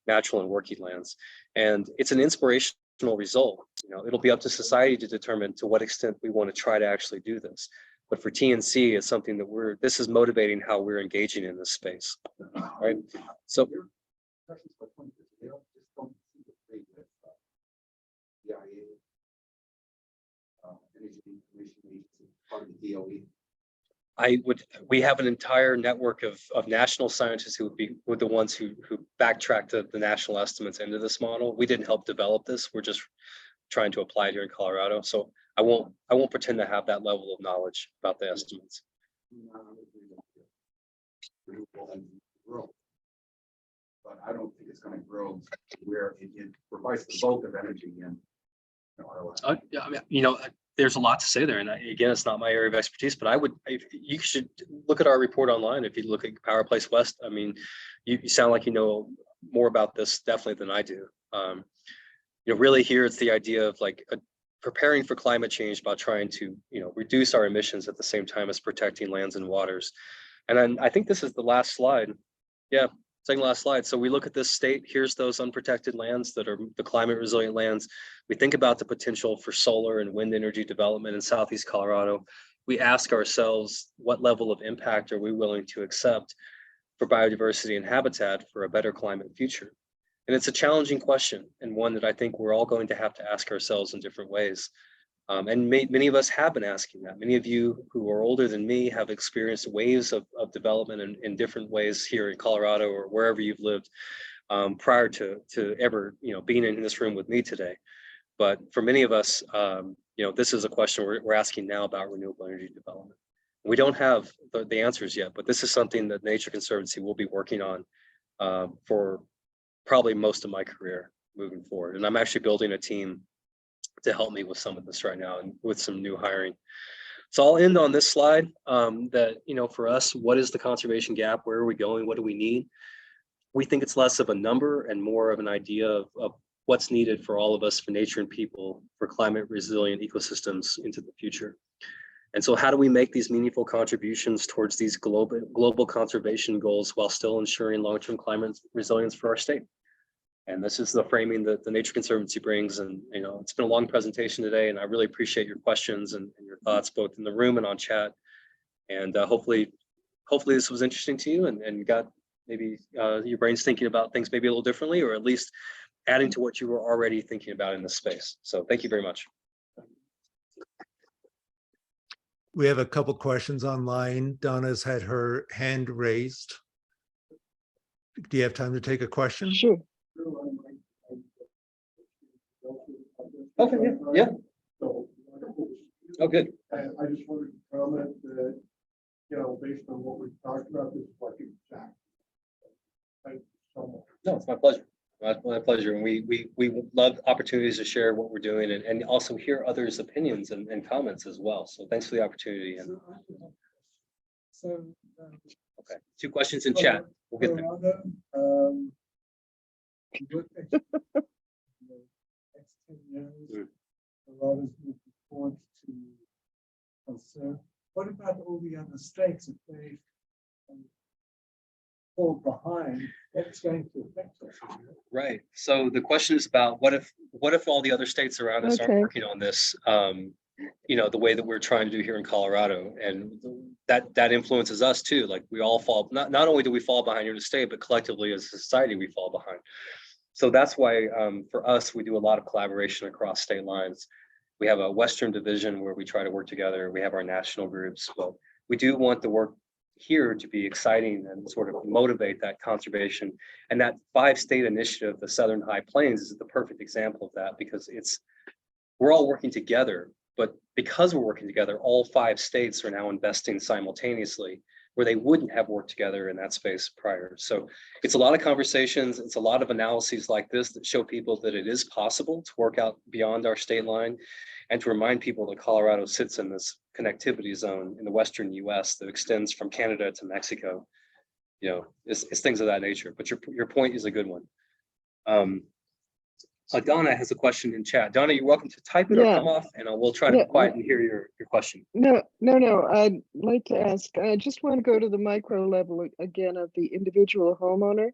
[SPEAKER 5] natural and working lands. And it's an inspirational result. It'll be up to society to determine to what extent we want to try to actually do this. But for TNC, it's something that this is motivating how we're engaging in this space. All right. So we have an entire network of national scientists who would the ones who backtrack the national estimates into this model. We didn't help develop this. We're just trying to apply it here in Colorado. So I won't pretend to have that level of knowledge about the estimates.
[SPEAKER 6] But I don't think it's going to grow where it provides the bulk of energy in our life.
[SPEAKER 5] There's a lot to say there, and again, it's not my area of expertise, but you should look at our report online. If you look at Power Place West, I mean, you sound like you know more about this definitely than I do. Really here it's the idea of like preparing for climate change by trying to reduce our emissions at the same time as protecting lands and waters. And then I think this is the last slide. Yeah. Second last slide. So we look at this state. Here's those unprotected lands that are the climate resilient lands. We think about the potential for solar and wind energy development in Southeast Colorado. We ask ourselves, what level of impact are we willing to accept for biodiversity and habitat for a better climate future? And it's a challenging question, and one that I think we're all going to have to ask ourselves in different ways. And many of us have been asking that. Many of you who are older than me have experienced waves of development in different ways here in Colorado or wherever you've lived prior to ever being in this room with me today. But for many of us, this is a question we're asking now about renewable energy development. We don't have the answers yet, but this is something that Nature Conservancy will be working on for probably most of my career moving forward. And I'm actually building a team to help me with some of this right now and with some new hiring. So I'll end on this slide that, for us, what is the conservation gap? Where are we going? What do we need? We think it's less of a number and more of an idea of what's needed for all of us, for nature and people, for climate resilient ecosystems into the future. And so how do we make these meaningful contributions towards these global conservation goals while still ensuring long-term climate resilience for our state? And this is the framing that the Nature Conservancy brings. And, it's been a long presentation today, and I really appreciate your questions and your thoughts, both in the room and on chat. And hopefully this was interesting to you and got maybe your brains thinking about things maybe a little differently, or at least adding to what you were already thinking about in this space. So thank you very much.
[SPEAKER 8] We have a couple questions online. Donna's had her hand raised. Do you have time to take a question?
[SPEAKER 9] Sure.
[SPEAKER 5] Okay, yeah. Oh, good.
[SPEAKER 2] And I just wanted to comment that, based on what we've talked about, this is like exact. Thank you so much.
[SPEAKER 5] No, it's my pleasure. My pleasure. And we love opportunities to share what we're doing and also hear others' opinions and comments as well. So thanks for the opportunity. And okay, 2 questions in chat. We'll get there.
[SPEAKER 2] What about all the other states if they fall behind? That's going to affect us.
[SPEAKER 5] Right. So the question is about what if all the other states around us aren't working on this, the way that we're trying to do here in Colorado, and that influences us too. Like we all fall, not only do we fall behind here in the state, but collectively as a society, we fall behind. So that's why for us, we do a lot of collaboration across state lines. We have a Western division where we try to work together. We have our national groups, but we do want the work here to be exciting and sort of motivate that conservation. And that 5-state initiative, the Southern High Plains, is the perfect example of that, because we're all working together, but because we're working together, all 5 states are now investing simultaneously, where they wouldn't have worked together in that space prior. So it's a lot of conversations, it's a lot of analyses like this that show people that it is possible to work out beyond our state line, and to remind people that Colorado sits in this connectivity zone in the Western US that extends from Canada to Mexico. You know, it's things of that nature, but your point is a good one. Donna has a question in chat. Donna, you're welcome to type it or
[SPEAKER 9] Yeah.
[SPEAKER 5] come off, and we'll try to be quiet and hear your question.
[SPEAKER 9] No. I'd like to ask, I just want to go to the micro level again of the individual homeowner.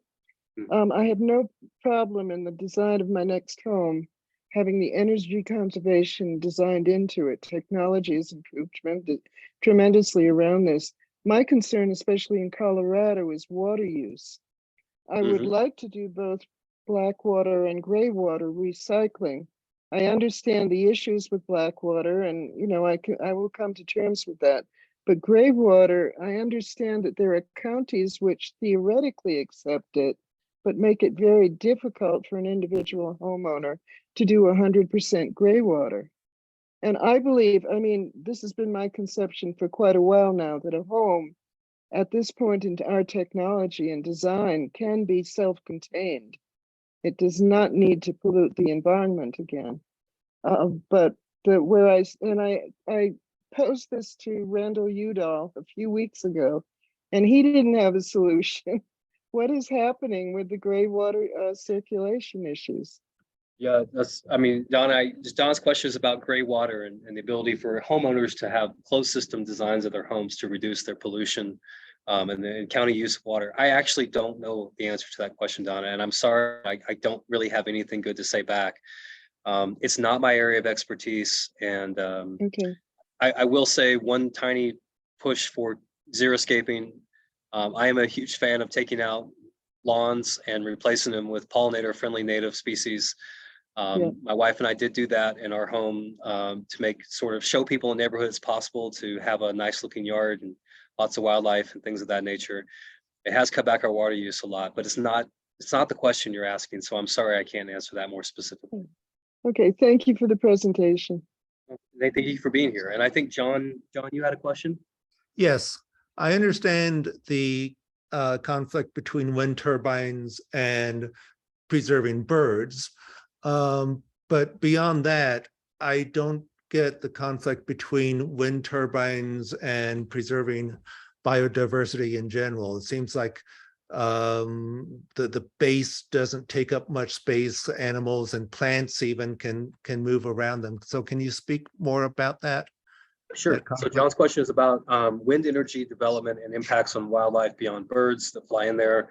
[SPEAKER 9] I have no problem in the design of my next home having the energy conservation designed into it. Technology has improved tremendously around this. My concern, especially in Colorado, is water use. I would like to do both black water and gray water recycling. I understand the issues with black water, and I will come to terms with that. But gray water, I understand that there are counties which theoretically accept it, but make it very difficult for an individual homeowner to do 100% gray water. And I believe, this has been my conception for quite a while now, that a home at this point in our technology and design can be self-contained. It does not need to pollute the environment again. But I posed this to Randall Udall a few weeks ago, and he didn't have a solution. What is happening with the gray water circulation issues?
[SPEAKER 5] Yeah, Donna's question is about gray water and the ability for homeowners to have closed system designs of their homes to reduce their pollution and the county use of water. I actually don't know the answer to that question, Donna, and I'm sorry, I don't really have anything good to say back. It's not my area of expertise, and
[SPEAKER 9] Okay.
[SPEAKER 5] I will say one tiny push for xeriscaping. I am a huge fan of taking out lawns and replacing them with pollinator-friendly native species. My wife and I did do that in our home to show people in the neighborhood it's possible to have a nice looking yard and lots of wildlife and things of that nature. It has cut back our water use a lot, but it's not the question you're asking. So I'm sorry, I can't answer that more specifically.
[SPEAKER 9] Okay, thank you for the presentation.
[SPEAKER 5] Thank you for being here. And I think John, you had a question?
[SPEAKER 8] Yes, I understand the conflict between wind turbines and preserving birds. But beyond that, I don't get the conflict between wind turbines and preserving biodiversity in general. It seems like the base doesn't take up much space. Animals and plants even can move around them. So can you speak more about that?
[SPEAKER 5] Sure. So John's question is about wind energy development and impacts on wildlife beyond birds that fly in there.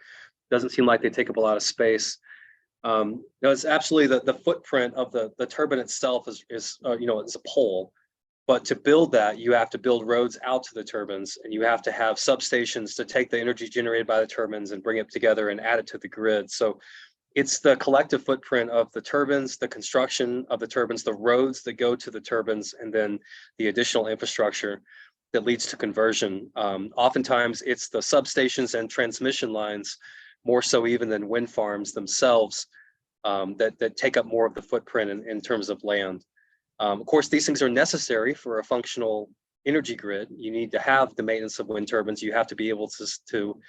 [SPEAKER 5] Doesn't seem like they take up a lot of space. It's absolutely the footprint of the turbine itself is it's a pole, but to build that, you have to build roads out to the turbines, and you have to have substations to take the energy generated by the turbines and bring it together and add it to the grid. So it's the collective footprint of the turbines, the construction of the turbines, the roads that go to the turbines, and then the additional infrastructure that leads to conversion. Oftentimes it's the substations and transmission lines, more so even than wind farms themselves, that take up more of the footprint in terms of land. Of course, these things are necessary for a functional energy grid. You need to have the maintenance of wind turbines. You have to be able to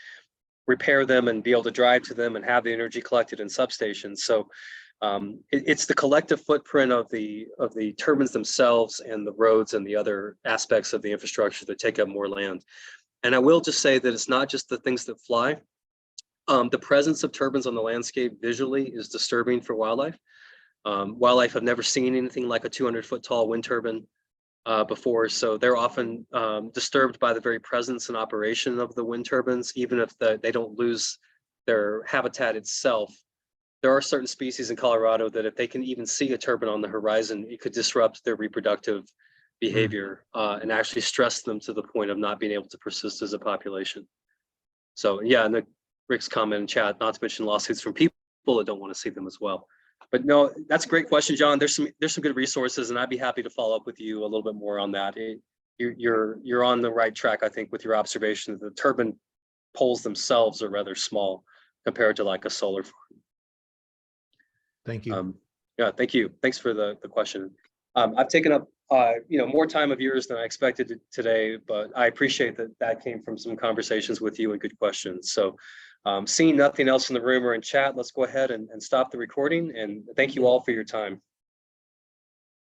[SPEAKER 5] repair them and be able to drive to them and have the energy collected in substations. So it's the collective footprint of the turbines themselves and the roads and the other aspects of the infrastructure that take up more land. And I will just say that it's not just the things that fly. The presence of turbines on the landscape visually is disturbing for wildlife. Wildlife have never seen anything like a 200-foot tall wind turbine before, so they're often disturbed by the very presence and operation of the wind turbines, even if they don't lose their habitat itself. There are certain species in Colorado that if they can even see a turbine on the horizon, it could disrupt their reproductive behavior and actually stress them to the point of not being able to persist as a population. So yeah, and Rick's comment in chat, not to mention lawsuits from people that don't want to see them as well. But no, that's a great question, John. There's some good resources, and I'd be happy to follow up with you a little bit more on that. you're on the right track, I think, with your observation that the turbine poles themselves are rather small compared to like a solar farm.
[SPEAKER 8] Thank you.
[SPEAKER 5] Yeah, thank you. Thanks for the question. I've taken up more time of yours than I expected today, but I appreciate that came from some conversations with you and good questions. So seeing nothing else in the room or in chat, let's go ahead and stop the recording, and thank you all for your time.